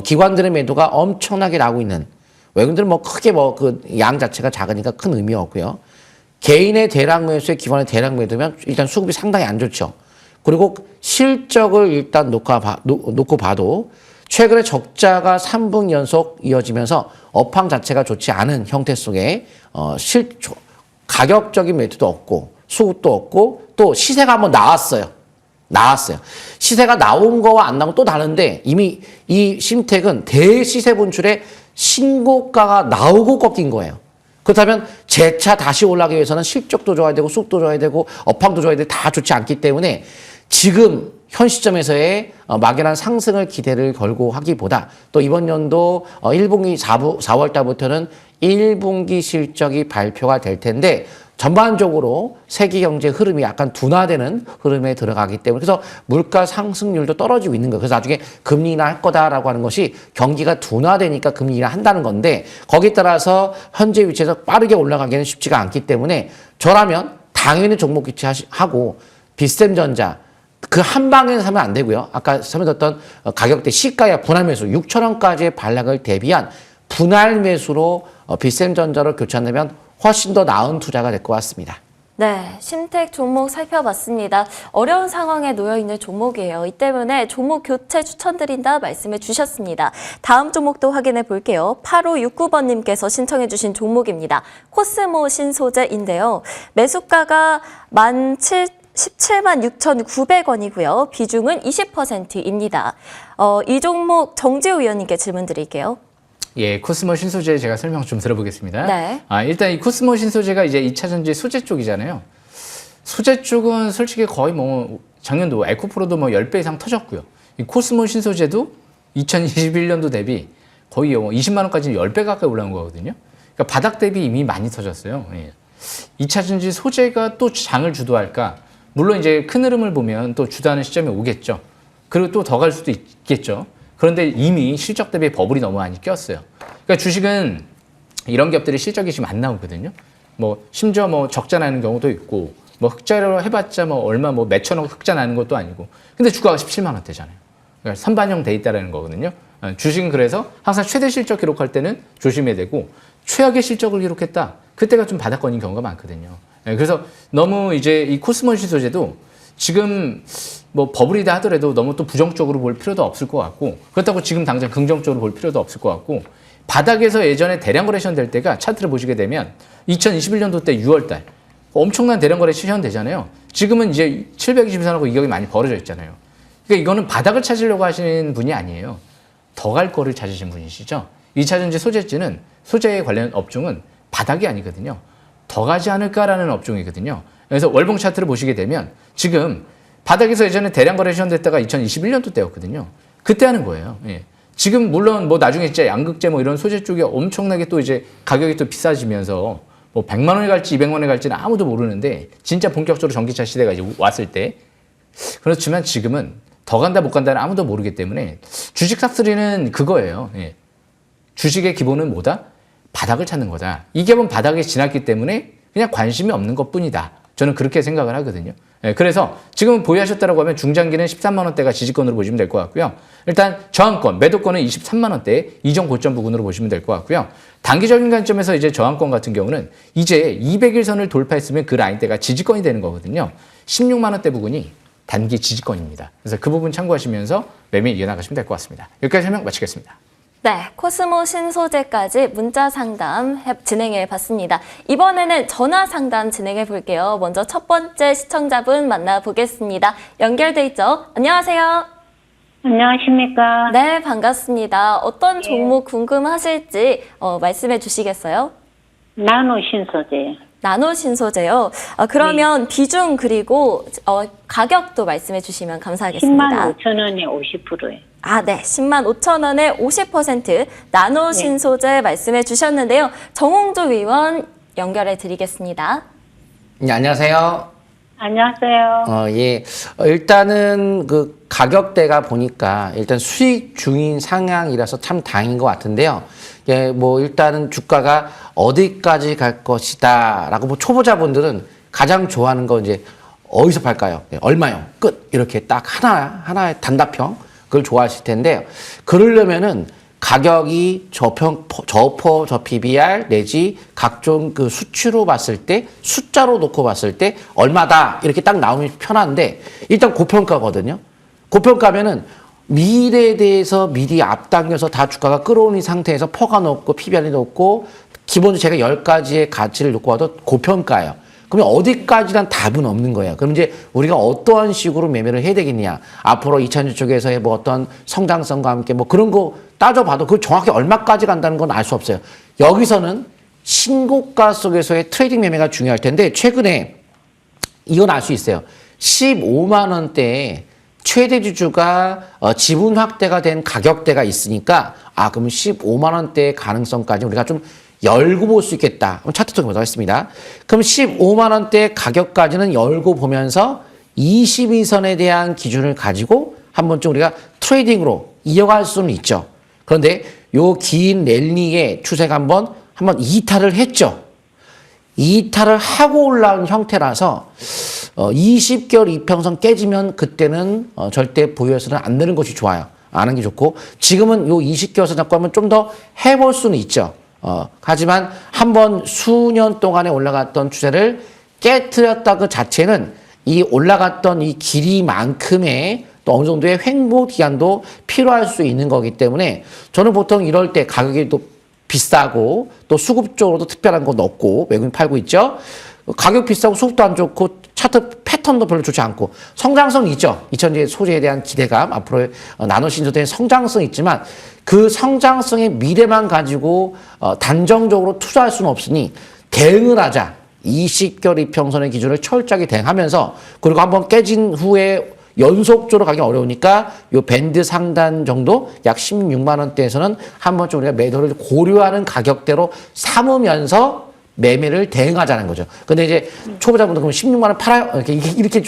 기관들의 매도가 엄청나게 나오고 있는 외국인들은 뭐 크게 그 양 자체가 작으니까 큰 의미 없고요. 개인의 대량 매수에 기관의 대량 매도면 일단 수급이 상당히 안 좋죠. 그리고 실적을 일단 놓고 봐도 최근에 적자가 3분 연속 이어지면서 업황 자체가 좋지 않은 형태 속에 가격적인 매도도 없고 수급도 없고 또 시세가 한번 나왔어요. 시세가 나온 거와 안 나온 거 또 다른데 이미 이 심택은 대시세 분출에 신고가가 나오고 꺾인 거예요. 그렇다면 재차 다시 올라가기 위해서는 실적도 좋아야 되고 수급도 좋아야 되고 업황도 좋아야 되고 다 좋지 않기 때문에 지금 현 시점에서의 막연한 상승을 기대를 걸고 하기보다 또 이번 연도 1분기 4월 달부터는 1분기 실적이 발표가 될 텐데 전반적으로 세계 경제 흐름이 약간 둔화되는 흐름에 들어가기 때문에 그래서 물가 상승률도 떨어지고 있는 거예요. 그래서 나중에 금리 인하할 거다라고 하는 것이 경기가 둔화되니까 금리 인하한다는 건데 거기에 따라서 현재 위치에서 빠르게 올라가기는 쉽지가 않기 때문에 저라면 당연히 종목 교체하고 비스템전자 그 한 방에 사면 안 되고요. 아까 설명드렸던 가격대 시가야 분할 매수 6,000원까지의 반락을 대비한 분할 매수로 비스템전자로 교체한다면 훨씬 더 나은 투자가 될 것 같습니다. 네, 심택 종목 살펴봤습니다. 어려운 상황에 놓여 있는 종목이에요. 이 때문에 종목 교체 추천드린다 말씀해 주셨습니다. 다음 종목도 확인해 볼게요. 8569번님께서 신청해 주신 종목입니다. 코스모 신소재인데요. 매수가가 176,900원이고요. 비중은 20%입니다. 이 종목 정지우 위원님께 질문 드릴게요. 예, 코스모 신소재 제가 설명 좀 들어보겠습니다. 네. 일단 이 코스모 신소재가 이제 2차 전지 소재 쪽이잖아요. 소재 쪽은 솔직히 거의 뭐 작년도 에코프로도 뭐 10배 이상 터졌고요. 이 코스모 신소재도 2021년도 대비 거의 20만 원까지 10배 가까이 올라온 거거든요. 그러니까 바닥 대비 이미 많이 터졌어요. 예. 2차 전지 소재가 또 장을 주도할까? 물론 이제 큰 흐름을 보면 또 주도하는 시점이 오겠죠. 그리고 또 더 갈 수도 있겠죠. 그런데 이미 실적 대비 버블이 너무 많이 꼈어요. 그러니까 주식은 이런 기업들이 실적이 지금 안 나오거든요. 뭐 심지어 뭐 적자 나는 경우도 있고 뭐 흑자로 해봤자 뭐 얼마 뭐 몇천억 흑자 나는 것도 아니고 근데 주가가 17만 원대잖아요. 그러니까 선반영 돼 있다라는 거거든요. 주식은 그래서 항상 최대 실적 기록할 때는 조심해야 되고 최악의 실적을 기록했다. 그때가 좀 바닥권인 경우가 많거든요. 예, 그래서 너무 이제 이 코스모 신소재도 지금 뭐 버블이다 하더라도 너무 또 부정적으로 볼 필요도 없을 것 같고, 그렇다고 지금 당장 긍정적으로 볼 필요도 없을 것 같고, 바닥에서 예전에 대량 거래 시현될 때가 차트를 보시게 되면 2021년도 때 6월달 엄청난 대량 거래 시현되잖아요. 지금은 이제 723하고 이격이 많이 벌어져 있잖아요. 그러니까 이거는 바닥을 찾으려고 하시는 분이 아니에요. 더 갈 거를 찾으신 분이시죠. 2차전지 소재지는 소재 관련 업종은 바닥이 아니거든요. 더 가지 않을까라는 업종이거든요. 그래서 월봉 차트를 보시게 되면 지금 바닥에서 예전에 대량 거래 시현됐다가 2021년도 때였거든요. 그때 하는 거예요. 예. 지금 물론 뭐 나중에 진짜 양극재 뭐 이런 소재 쪽이 엄청나게 또 이제 가격이 또 비싸지면서 뭐 100만 원에 갈지 200만 원에 갈지는 아무도 모르는데, 진짜 본격적으로 전기차 시대가 이제 왔을 때, 그렇지만 지금은 더 간다 못 간다는 아무도 모르기 때문에 주식 탑3는 그거예요. 예. 주식의 기본은 뭐다? 바닥을 찾는 거다. 이 기업은 바닥에 지났기 때문에 그냥 관심이 없는 것뿐이다. 저는 그렇게 생각을 하거든요. 예, 그래서 지금 보유하셨다고 하면 중장기는 13만 원대가 지지권으로 보시면 될 것 같고요. 일단 저항권, 매도권은 23만 원대 이전 고점 부근으로 보시면 될 것 같고요. 단기적인 관점에서 이제 저항권 같은 경우는 이제 200일선을 돌파했으면 그 라인대가 지지권이 되는 거거든요. 16만 원대 부근이 단기 지지권입니다. 그래서 그 부분 참고하시면서 매매 이어나가시면 될 것 같습니다. 여기까지 설명 마치겠습니다. 네, 코스모 신소재까지 문자 상담 진행해 봤습니다. 이번에는 전화 상담 진행해 볼게요. 먼저 첫 번째 시청자분 만나보겠습니다. 연결돼 있죠? 안녕하세요. 안녕하십니까. 네, 반갑습니다. 어떤 종목 궁금하실지 말씀해 주시겠어요? 나노 신소재. 나노 신소재요. 그러면 비중 그리고 가격도 말씀해 주시면 감사하겠습니다. 10만 5천 원에 50%예요. 아, 네. 10만 5천 원에 50% 나노 신소재 말씀해 주셨는데요. 정홍조 위원 연결해 드리겠습니다. 네, 안녕하세요. 안녕하세요. 예. 일단은 그 가격대가 보니까 일단 수익 중인 상향이라서 참 다행인 것 같은데요. 예, 뭐 일단은 주가가 어디까지 갈 것이다라고 뭐 초보자분들은 가장 좋아하는 거 이제 어디서 팔까요? 예, 얼마요? 끝. 이렇게 딱 하나의 단답형 그걸 좋아하실 텐데요. 그러려면은 가격이 저 PBR 내지 각종 그 수치로 봤을 때 숫자로 놓고 봤을 때 얼마다 이렇게 딱 나오면 편한데, 일단 고평가거든요. 고평가면은 미래에 대해서 미리 앞당겨서 다 주가가 끌어오는 상태에서 퍼가 높고 PBR이 높고 기본적으로 제가 10가지의 가치를 놓고 와도 고평가예요. 그러면 어디까지란 답은 없는 거예요. 그럼 이제 우리가 어떠한 식으로 매매를 해야 되겠냐. 앞으로 2차전지 쪽에서의 뭐 어떤 성장성과 함께 뭐 그런 거 따져봐도 그걸 정확히 얼마까지 간다는 건 알 수 없어요. 여기서는 신고가 속에서의 트레이딩 매매가 중요할 텐데, 최근에 이건 알 수 있어요. 15만 원대에 최대 주주가 지분 확대가 된 가격대가 있으니까, 그러면 15만 원대의 가능성까지 우리가 좀 열고 볼 수 있겠다. 그럼 차트 좀 보도록 하겠습니다. 그럼 15만 원대 가격까지는 열고 보면서 22선에 대한 기준을 가지고 한번 좀 우리가 트레이딩으로 이어갈 수는 있죠. 그런데 요 긴 랠리의 추세가 한번 이탈을 했죠. 이탈을 하고 올라온 형태라서 20개월 이평선 깨지면 그때는 절대 보유해서는 안 되는 것이 좋아요. 안 하는 게 좋고, 지금은 요 20개월선 잡고 하면 좀 더 해볼 수는 있죠. 하지만 한번 수년 동안에 올라갔던 추세를 깨트렸다 그 자체는 이 올라갔던 이 길이만큼의 또 어느 정도의 횡보 기간도 필요할 수 있는 거기 때문에, 저는 보통 이럴 때 가격이 또 비싸고 또 수급 쪽으로도 특별한 거 넣고 외국인 팔고 있죠. 가격 비싸고 수급도 안 좋고 차트 패턴도 별로 좋지 않고 성장성이 있죠. 2000년 소재에 대한 기대감, 앞으로의 나노 신소재의 성장성이 있지만 그 성장성의 미래만 가지고 단정적으로 투자할 수는 없으니 대응을 하자. 20개월 이평선의 기준을 철저하게 대응하면서, 그리고 한번 깨진 후에 연속적으로 가기 어려우니까 요 밴드 상단 정도 약 16만 원대에서는 한번 좀 우리가 매도를 고려하는 가격대로 삼으면서 매매를 대응하자는 거죠. 근데 이제 초보자분들 그럼 16만 원 팔아요? 이렇게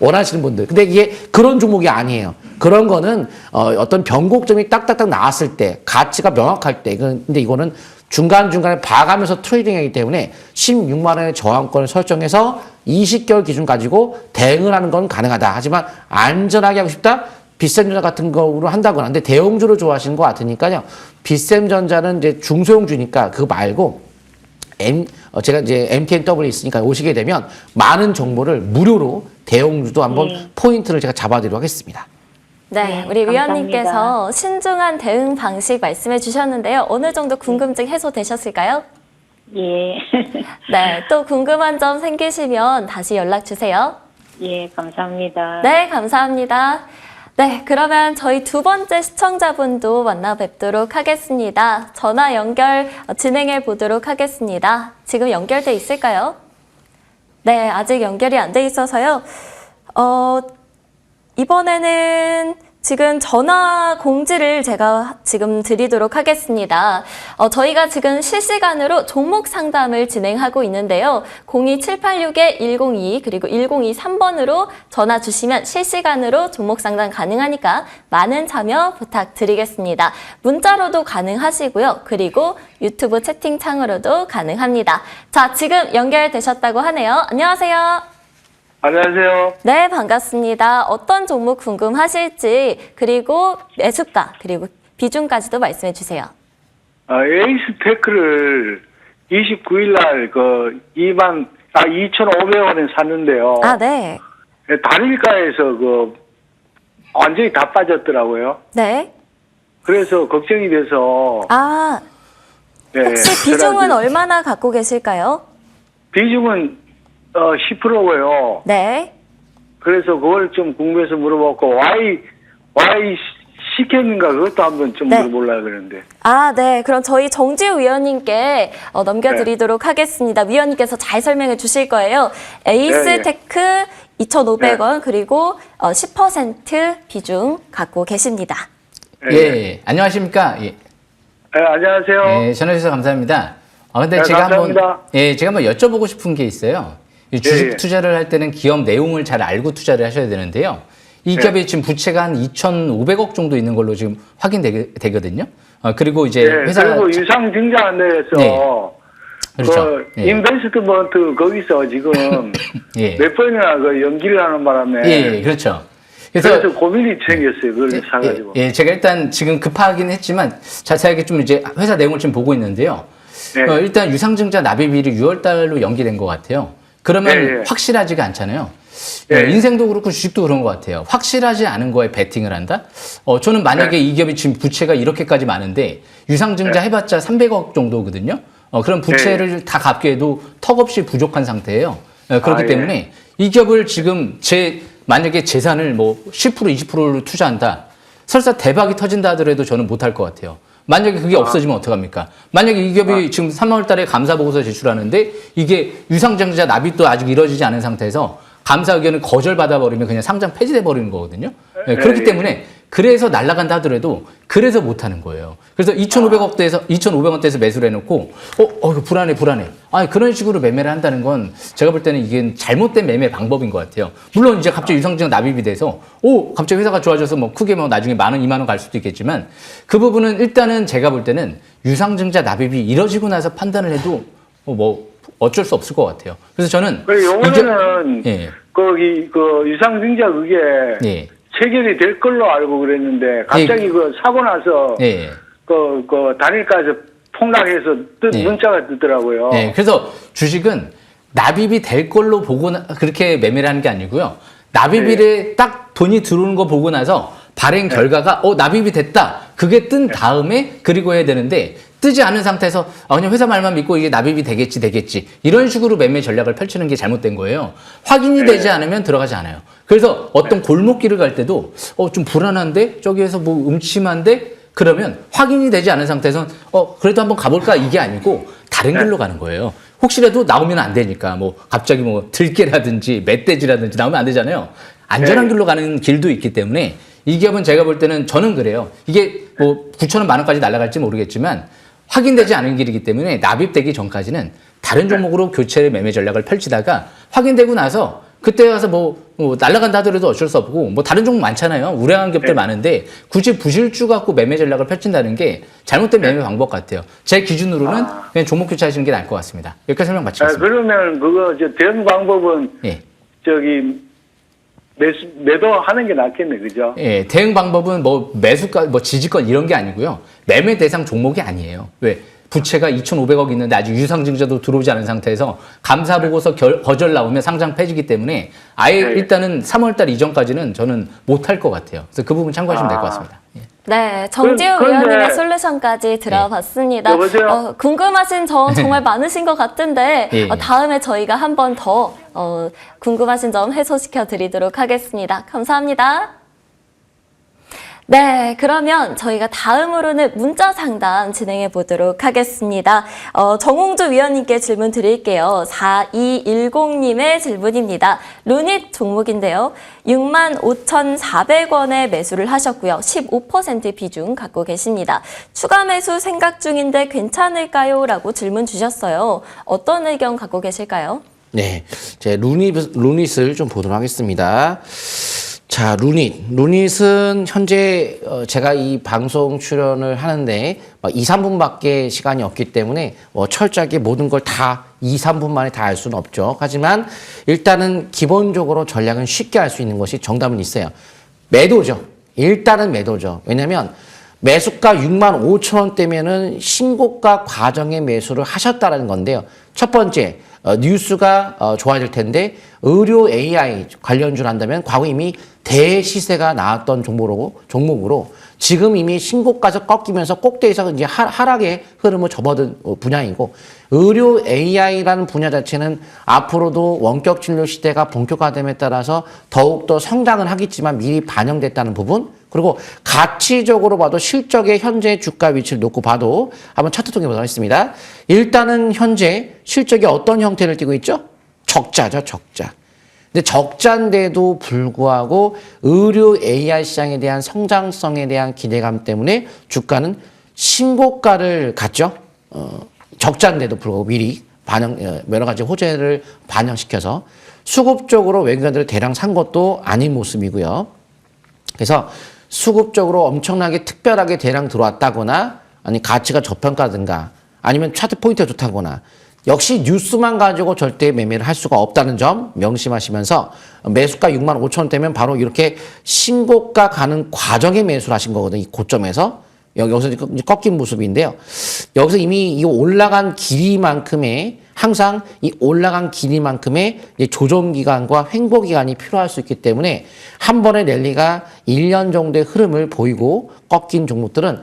원하시는 분들. 근데 이게 그런 종목이 아니에요. 그런 거는 어떤 변곡점이 딱딱딱 나왔을 때, 가치가 명확할 때. 근데 이거는 중간중간에 봐가면서 트레이딩이기 때문에 16만 원의 저항권을 설정해서 20개월 기준 가지고 대응을 하는 건 가능하다. 하지만 안전하게 하고 싶다? 빗셈전자 같은 거로 한다거나. 근데 대형주를 좋아하시는 것 같으니까요. 빗셈전자는 이제 중소형주니까 그거 말고 제가 이제 MTNW 있으니까 오시게 되면 많은 정보를 무료로 대형주도 한번 포인트를 제가 잡아드리도록 하겠습니다. 네, 네, 우리 감사합니다. 위원님께서 신중한 대응 방식 말씀해 주셨는데요. 어느 정도 궁금증 해소되셨을까요? 예. 네, 또 궁금한 점 생기시면 다시 연락 주세요. 예, 감사합니다. 네, 감사합니다. 네, 그러면 저희 두 번째 시청자분도 만나 뵙도록 하겠습니다. 전화 연결 진행해 보도록 하겠습니다. 지금 연결돼 있을까요? 네, 아직 연결이 안 돼 있어서요. 이번에는 지금 전화 공지를 제가 지금 드리도록 하겠습니다. 저희가 지금 실시간으로 종목 상담을 진행하고 있는데요. 02786-1022 그리고 1023번으로 전화 주시면 실시간으로 종목 상담 가능하니까 많은 참여 부탁드리겠습니다. 문자로도 가능하시고요. 그리고 유튜브 채팅창으로도 가능합니다. 자, 지금 연결되셨다고 하네요. 안녕하세요. 안녕하세요. 네, 반갑습니다. 어떤 종목 궁금하실지 그리고 매수가 그리고 비중까지도 말씀해 주세요. 에이스테크를 29일 날 2,500원에 샀는데요. 아, 네. 단일가에서 완전히 다 빠졌더라고요. 네. 그래서 걱정이 돼서 아, 네, 혹시 비중은 그래가지고 얼마나 갖고 계실까요? 비중은 10%고요. 네. 그래서 그걸 좀 궁금해서 물어봤고 Y 시켰는가 그것도 한번 좀 네. 물어보려고 그러는데. 아, 네. 그럼 저희 정지우 위원님께 넘겨드리도록 하겠습니다. 위원님께서 잘 설명해 주실 거예요. 에이스테크 2,500원 그리고 10% 비중 갖고 계십니다. 예, 안녕하십니까? 예. 안녕하세요. 예, 전화주셔서 감사합니다. 근데 네, 제가 감사합니다. 제가 한번 여쭤보고 싶은 게 있어요. 이 주식 예. 투자를 할 때는 기업 내용을 잘 알고 투자를 하셔야 되는데요. 이 기업이 지금 부채가 한 2,500억 정도 있는 걸로 지금 확인되거든요. 그리고 이제 네, 회사 그리고 유상증자안내에서 네. 그렇죠. 예. 인베스트먼트 거기서 지금 예. 몇 번이나 연기를 하는 바람에 예, 그렇죠. 그래서 고민이 생겼어요. 그걸 사가지고. 예, 제가 일단 지금 급하긴 했지만 자세하게 좀 이제 회사 내용을 지금 보고 있는데요. 네. 일단 유상증자 납입일이 6월 달로 연기된 것 같아요. 그러면 네, 네. 확실하지가 않잖아요. 네. 인생도 그렇고 주식도 그런 것 같아요. 확실하지 않은 거에 베팅을 한다? 저는 만약에 네. 이 기업이 지금 부채가 이렇게까지 많은데 유상증자 해봤자 300억 정도거든요. 그럼 부채를 다 갚기에도 턱없이 부족한 상태예요. 그렇기 예. 때문에 이 기업을 지금 만약에 재산을 뭐 10% 20%를 투자한다. 설사 대박이 터진다 하더라도 저는 못할 것 같아요. 만약에 그게 없어지면 어떡합니까? 만약에 이 기업이 지금 3월 달에 감사보고서 제출하는데 이게 유상증자 납입도 아직 이루어지지 않은 상태에서 감사 의견을 거절받아버리면 그냥 상장 폐지돼 버리는 거거든요. 그렇기 때문에 그래서 날아간다 하더라도 그래서 못하는 거예요. 그래서 2,500원대에서 매수를 해놓고 이거 불안해. 그런 식으로 매매를 한다는 건 제가 볼 때는 이게 잘못된 매매 방법인 것 같아요. 물론 이제 갑자기 유상증자 납입이 돼서 갑자기 회사가 좋아져서 뭐 크게 뭐 나중에 10,000원, 20,000원 갈 수도 있겠지만 그 부분은 일단은 제가 볼 때는 유상증자 납입이 이뤄지고 나서 판단을 해도 뭐 어쩔 수 없을 것 같아요. 그래서 저는 요번에는 예. 유상증자 그게 예. 체결이 될 걸로 알고 그랬는데 갑자기 사고 나서 예. 단일가에서 폭락해서 예. 문자가 뜨더라고요. 네, 그래서 주식은 납입이 될 걸로 보고 그렇게 매매를 하는 게 아니고요. 납입일에 딱 돈이 들어오는 거 보고 나서 발행 결과가 납입이 됐다. 그게 뜬 다음에 그리고 해야 되는데 뜨지 않은 상태에서 그냥 회사 말만 믿고 이게 납입이 되겠지. 이런 식으로 매매 전략을 펼치는 게 잘못된 거예요. 확인이 되지 않으면 들어가지 않아요. 그래서 어떤 골목길을 갈 때도 좀 불안한데 저기에서 뭐 음침한데 그러면 확인이 되지 않은 상태에서는 그래도 한번 가볼까 이게 아니고 다른 길로 가는 거예요. 혹시라도 나오면 안 되니까 뭐 갑자기 뭐 들깨라든지 멧돼지라든지 나오면 안 되잖아요. 안전한 길로 가는 길도 있기 때문에 이 기업은 제가 볼 때는 저는 그래요. 이게 뭐 9,000원, 10,000원까지 날아갈지 모르겠지만 확인되지 않은 길이기 때문에 납입되기 전까지는 다른 종목으로 교체 매매 전략을 펼치다가 확인되고 나서 그때 가서 뭐 날아간다 하더라도 어쩔 수 없고 뭐 다른 종목 많잖아요. 우량한 기업들 많은데 굳이 부실주 갖고 매매 전략을 펼친다는 게 잘못된 매매 방법 같아요. 제 기준으로는 그냥 종목 교체하시는 게 나을 것 같습니다. 여기까지 설명 마치겠습니다. 그러면 대응 방법은 예. 매도하는 게 낫겠네, 그죠? 예, 대응 방법은 뭐 매수가, 뭐 지지권 이런 게 아니고요. 매매 대상 종목이 아니에요. 왜? 부채가 2,500억 있는데 아직 유상증자도 들어오지 않은 상태에서 감사보고서 거절 나오면 상장 폐지기 때문에 아예 네. 일단은 3월달 이전까지는 저는 못할 것 같아요. 그래서 그 부분 참고하시면 될 것 같습니다. 예. 네, 정지우 그런데- 위원님의 솔루션까지 들어봤습니다. 여보세요? 궁금하신 점 정말 많으신 것 같은데 예. 다음에 저희가 한 번 더 궁금하신 점 해소시켜 드리도록 하겠습니다. 감사합니다. 네, 그러면 저희가 다음으로는 문자 상담 진행해 보도록 하겠습니다. 정홍주 위원님께 질문 드릴게요. 4210님의 질문입니다. 루닛 종목인데요. 65,400원에 매수를 하셨고요. 15% 비중 갖고 계십니다. 추가 매수 생각 중인데 괜찮을까요? 라고 질문 주셨어요. 어떤 의견 갖고 계실까요? 네, 제 루닛을 좀 보도록 하겠습니다. 자, 루닛은 현재 제가 이 방송 출연을 하는데 2, 3분밖에 시간이 없기 때문에 철저하게 모든 걸 다 2, 3분 만에 다 알 수는 없죠. 하지만 일단은 기본적으로 전략은 쉽게 할 수 있는 것이 정답은 있어요. 매도죠. 일단은 매도죠. 왜냐면 매수가 65,000원대면은 신고가 과정의 매수를 하셨다는 건데요. 첫 번째, 뉴스가 좋아질 텐데 의료 AI 관련주를 한다면 과거 이미 대시세가 나왔던 종목으로 지금 이미 신고가에서 꺾이면서 꼭대기에서 이제 하락의 흐름을 접어든 분야이고 의료 AI라는 분야 자체는 앞으로도 원격 진료 시대가 본격화됨에 따라서 더욱더 성장을 하겠지만 미리 반영됐다는 부분 그리고 가치적으로 봐도 실적의 현재 주가 위치를 놓고 봐도 한번 차트 통해 보도록 하겠습니다. 일단은 현재 실적이 어떤 형태를 띠고 있죠? 적자죠, 적자. 근데 적자인데도 불구하고 의료 AI 시장에 대한 성장성에 대한 기대감 때문에 주가는 신고가를 갔죠. 적자인데도 불구하고 미리 여러 가지 호재를 반영시켜서 수급적으로 외국인들을 대량 산 것도 아닌 모습이고요. 그래서 수급적으로 엄청나게 특별하게 대량 들어왔다거나 아니 가치가 저평가든가 아니면 차트 포인트가 좋다거나 역시 뉴스만 가지고 절대 매매를 할 수가 없다는 점 명심하시면서 매수가 65,000원대면 바로 이렇게 신고가 가는 과정에 매수를 하신 거거든요. 이 고점에서. 여기서 이제 꺾인 모습인데요. 여기서 이미 이 올라간 길이만큼의 항상 이 올라간 길이만큼의 조정 기간과 횡보 기간이 필요할 수 있기 때문에 한 번의 랠리가 1년 정도의 흐름을 보이고 꺾인 종목들은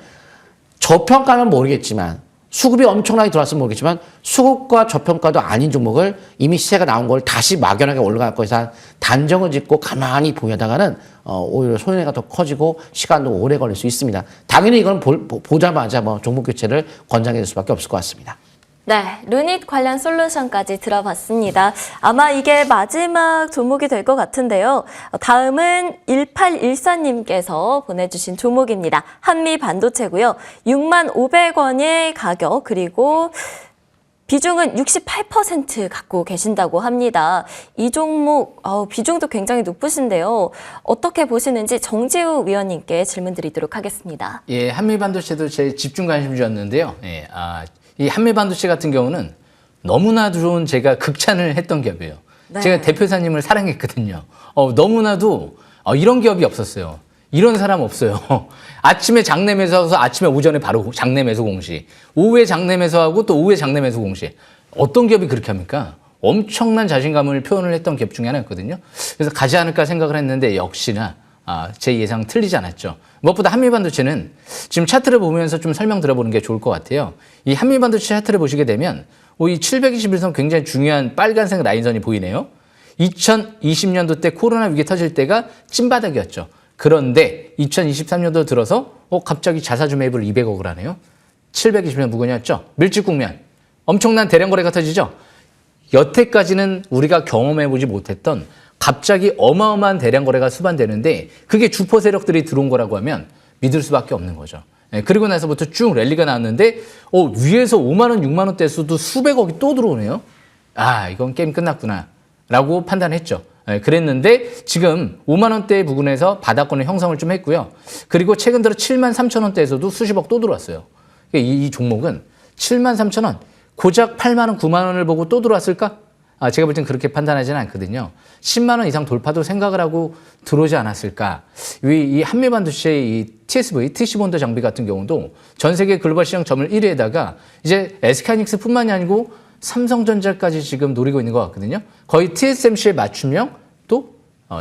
저평가는 모르겠지만 수급이 엄청나게 들어왔으면 모르겠지만 수급과 저평가도 아닌 종목을 이미 시세가 나온 걸 다시 막연하게 올라갈 것에서 단정을 짓고 가만히 보려다가는 오히려 손해가 더 커지고 시간도 오래 걸릴 수 있습니다. 당연히 이건 보자마자 종목 교체를 권장해 줄 수밖에 없을 것 같습니다. 네, 루닛 관련 솔루션까지 들어봤습니다. 아마 이게 마지막 종목이 될 것 같은데요. 다음은 1814님께서 보내주신 종목입니다. 한미반도체고요. 65,500원의 가격 그리고 비중은 68% 갖고 계신다고 합니다. 이 종목 비중도 굉장히 높으신데요. 어떻게 보시는지 정지우 위원님께 질문 드리도록 하겠습니다. 예, 한미반도체도 제 집중 관심주였는데요. 예, 이 한미반도체 같은 경우는 너무나 좋은 제가 극찬을 했던 기업이에요. 네. 제가 대표사님을 사랑했거든요. 너무나도 이런 기업이 없었어요. 이런 사람 없어요. 아침에 장내 매수하고서 아침에 오전에 바로 장내 매수 공시, 오후에 장내 매수하고 또 오후에 장내 매수 공시. 어떤 기업이 그렇게 합니까? 엄청난 자신감을 표현을 했던 기업 중에 하나였거든요. 그래서 가지 않을까 생각을 했는데 역시나 제 예상 틀리지 않았죠. 무엇보다 한미반도체는 지금 차트를 보면서 좀 설명 들어보는 게 좋을 것 같아요. 이 한미반도체 차트를 보시게 되면 이 721선 굉장히 중요한 빨간색 라인선이 보이네요. 2020년도 때 코로나 위기 터질 때가 찐바닥이었죠. 그런데 2023년도 들어서 갑자기 자사주 매입을 200억을 하네요. 720년 무근이었죠. 밀집국면. 엄청난 대량 거래가 터지죠. 여태까지는 우리가 경험해보지 못했던 갑자기 어마어마한 대량 거래가 수반되는데 그게 주포 세력들이 들어온 거라고 하면 믿을 수밖에 없는 거죠. 그리고 나서부터 쭉 랠리가 나왔는데 위에서 5만 원, 6만 원대에서도 수백억이 또 들어오네요. 이건 게임 끝났구나 라고 판단했죠. 그랬는데 지금 5만 원대 부근에서 바닥권을 형성을 좀 했고요. 그리고 최근 들어 7만 3천 원대에서도 수십억 또 들어왔어요. 이 종목은 7만 3천 원, 고작 8만 원, 9만 원을 보고 또 들어왔을까? 제가 볼 땐 그렇게 판단하지는 않거든요. 10만 원 이상 돌파도 생각을 하고 들어오지 않았을까. 이 한미반도체의 이 TSV, TC본드 장비 같은 경우도 전 세계 글로벌 시장 점을 1위에다가 이제 SK하이닉스뿐만이 아니고 삼성전자까지 지금 노리고 있는 것 같거든요. 거의 TSMC에 맞춤형 또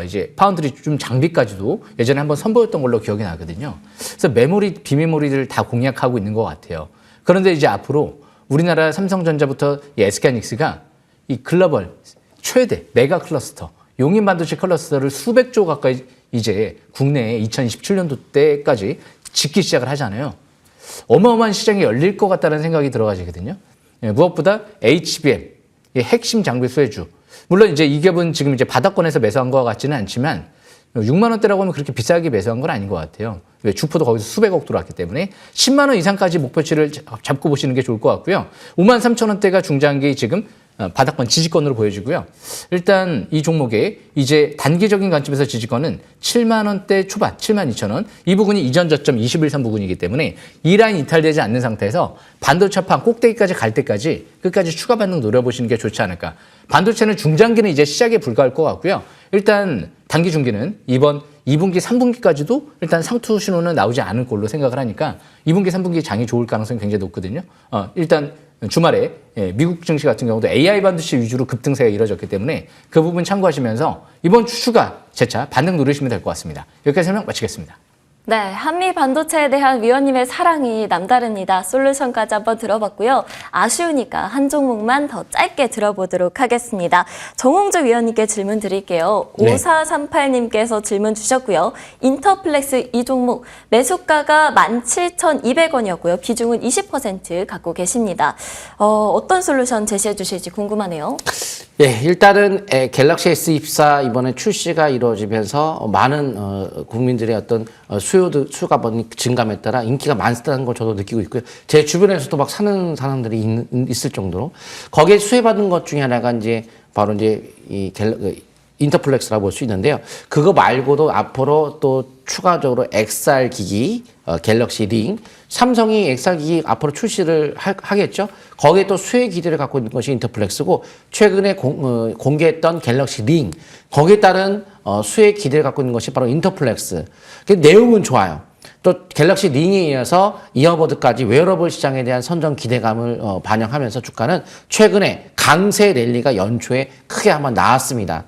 이제 파운드리 좀 장비까지도 예전에 한번 선보였던 걸로 기억이 나거든요. 그래서 메모리, 비메모리들을 다 공략하고 있는 것 같아요. 그런데 이제 앞으로 우리나라 삼성전자부터 이 SK하이닉스가 이 글로벌 최대 메가 클러스터, 용인 반도체 클러스터를 수백 조 가까이 이제 국내에 2027년도 때까지 짓기 시작을 하잖아요. 어마어마한 시장이 열릴 것 같다는 생각이 들어가지거든요. 무엇보다 HBM, 핵심 장비 수혜주. 물론 이제 이 기업은 지금 이제 바닥권에서 매수한 것 같지는 않지만 6만 원대라고 하면 그렇게 비싸게 매수한 건 아닌 것 같아요. 왜 주포도 거기서 수백억 들어왔기 때문에 10만 원 이상까지 목표치를 잡고 보시는 게 좋을 것 같고요. 5만 3천 원대가 중장기 지금 바닥권 지지권으로 보여지고요. 일단 이 종목의 이제 단기적인 관점에서 지지권은 7만 원대 초반, 7만 2천 원. 이 부분이 이전 저점 21선 부분이기 때문에 이 라인 이탈되지 않는 상태에서 반도체판 꼭대기까지 갈 때까지 끝까지 추가 반등 노려보시는 게 좋지 않을까. 반도체는 중장기는 이제 시작에 불과할 것 같고요. 일단 단기 중기는 이번 2분기, 3분기까지도 일단 상투 신호는 나오지 않을 걸로 생각을 하니까 2분기, 3분기 장이 좋을 가능성이 굉장히 높거든요. 일단 주말에 미국 증시 같은 경우도 AI 반도체 위주로 급등세가 이뤄졌기 때문에 그 부분 참고하시면서 이번 주 추가 재차 반등 누르시면 될 것 같습니다. 여기까지 설명 마치겠습니다. 네, 한미 반도체에 대한 위원님의 사랑이 남다릅니다. 솔루션까지 한번 들어봤고요. 아쉬우니까 한 종목만 더 짧게 들어보도록 하겠습니다. 정홍주 위원님께 질문 드릴게요. 네. 5438님께서 질문 주셨고요. 인터플렉스 이 종목 매수가가 17,200원이었고요. 비중은 20% 갖고 계십니다. 어떤 솔루션 제시해 주실지 궁금하네요. 예, 일단은 갤럭시 S24 이번에 출시가 이루어지면서 많은 국민들의 어떤 수요가 증감에 따라 인기가 많다는 걸 저도 느끼고 있고요. 제 주변에서도 막 사는 사람들이 있을 정도로 거기에 수혜받은 것 중에 하나가 이제 바로 이제 인터플렉스라고 볼 수 있는데요. 그거 말고도 앞으로 또 추가적으로 XR 기기, 갤럭시 링, 삼성이 XR 기기 앞으로 출시를 하겠죠. 거기에 또 수혜 기대를 갖고 있는 것이 인터플렉스고 최근에 공개했던 갤럭시 링, 거기에 따른 수혜 기대를 갖고 있는 것이 바로 인터플렉스. 내용은 좋아요. 또 갤럭시 링에 이어서 이어버드까지 웨어러블 시장에 대한 선전 기대감을 반영하면서 주가는 최근에 강세 랠리가 연초에 크게 한번 나왔습니다.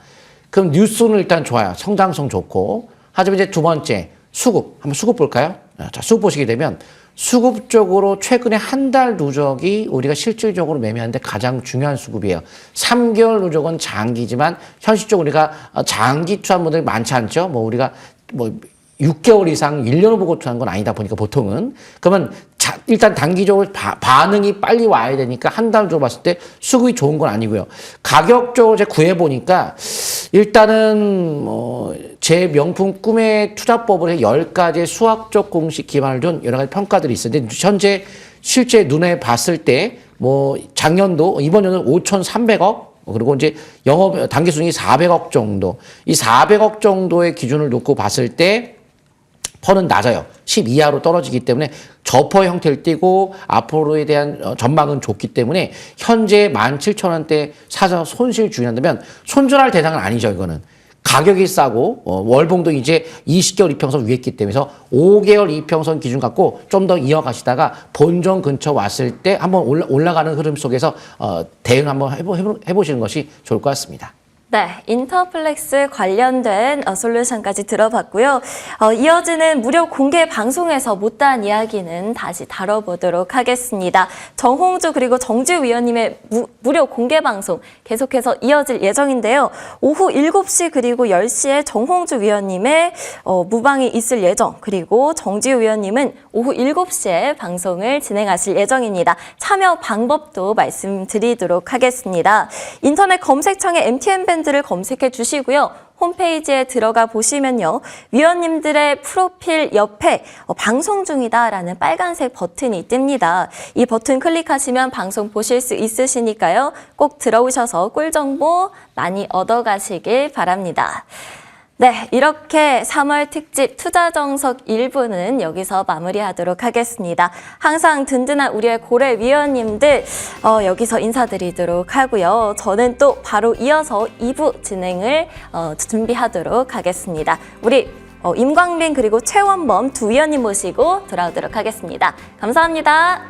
그럼 뉴스는 일단 좋아요. 성장성 좋고. 하지만 이제 두 번째, 수급. 한번 수급 볼까요? 자, 수급 보시게 되면 수급 쪽으로 최근에 한 달 누적이 우리가 실질적으로 매매하는데 가장 중요한 수급이에요. 3개월 누적은 장기지만 현실적으로 우리가 장기 투자한 분들이 많지 않죠. 우리가 6개월 이상 1년을 보고 투자한 건 아니다 보니까 보통은. 그러면 일단 단기적으로 반응이 빨리 와야 되니까 한 달 정도 봤을 때 수급이 좋은 건 아니고요. 가격적으로 제가 구해보니까 일단은 제 명품 꿈의 투자법을 해 10가지의 수학적 공식 기반을 둔 여러 가지 평가들이 있었는데 현재 실제 눈에 봤을 때 작년도 이번 년은 5,300억 그리고 이제 영업 단기 수익이 400억 정도. 이 400억 정도의 기준을 놓고 봤을 때 펀은 낮아요. 10 이하로 떨어지기 때문에 저퍼 형태를 띠고 앞으로에 대한 전망은 좋기 때문에 현재 17,000원대 사서 손실 중이한다면 손절할 대상은 아니죠. 이거는. 가격이 싸고 월봉도 이제 20개월 이평선 위에 있기 때문에 5개월 이평선 기준 갖고 좀 더 이어가시다가 본전 근처 왔을 때 한번 올라가는 흐름 속에서 대응 한번 해보시는 것이 좋을 것 같습니다. 네, 인터플렉스 관련된 솔루션까지 들어봤고요. 이어지는 무료 공개 방송에서 못다한 이야기는 다시 다뤄보도록 하겠습니다. 정홍주 그리고 정지우 위원님의 무료 공개 방송 계속해서 이어질 예정인데요. 오후 7시 그리고 10시에 정홍주 위원님의 무방이 있을 예정, 그리고 정지우 위원님은 오후 7시에 방송을 진행하실 예정입니다. 참여 방법도 말씀드리도록 하겠습니다. 인터넷 검색창에 MTN밴드 를 검색해 주시고요. 홈페이지에 들어가 보시면요. 위원님들의 프로필 옆에 방송 중이다라는 빨간색 버튼이 뜹니다. 이 버튼 클릭하시면 방송 보실 수 있으시니까요. 꼭 들어오셔서 꿀정보 많이 얻어가시길 바랍니다. 네, 이렇게 3월 특집 투자정석 1부는 여기서 마무리하도록 하겠습니다. 항상 든든한 우리의 고래위원님들 여기서 인사드리도록 하고요. 저는 또 바로 이어서 2부 진행을 준비하도록 하겠습니다. 우리 임광빈 그리고 최원범 두 위원님 모시고 돌아오도록 하겠습니다. 감사합니다.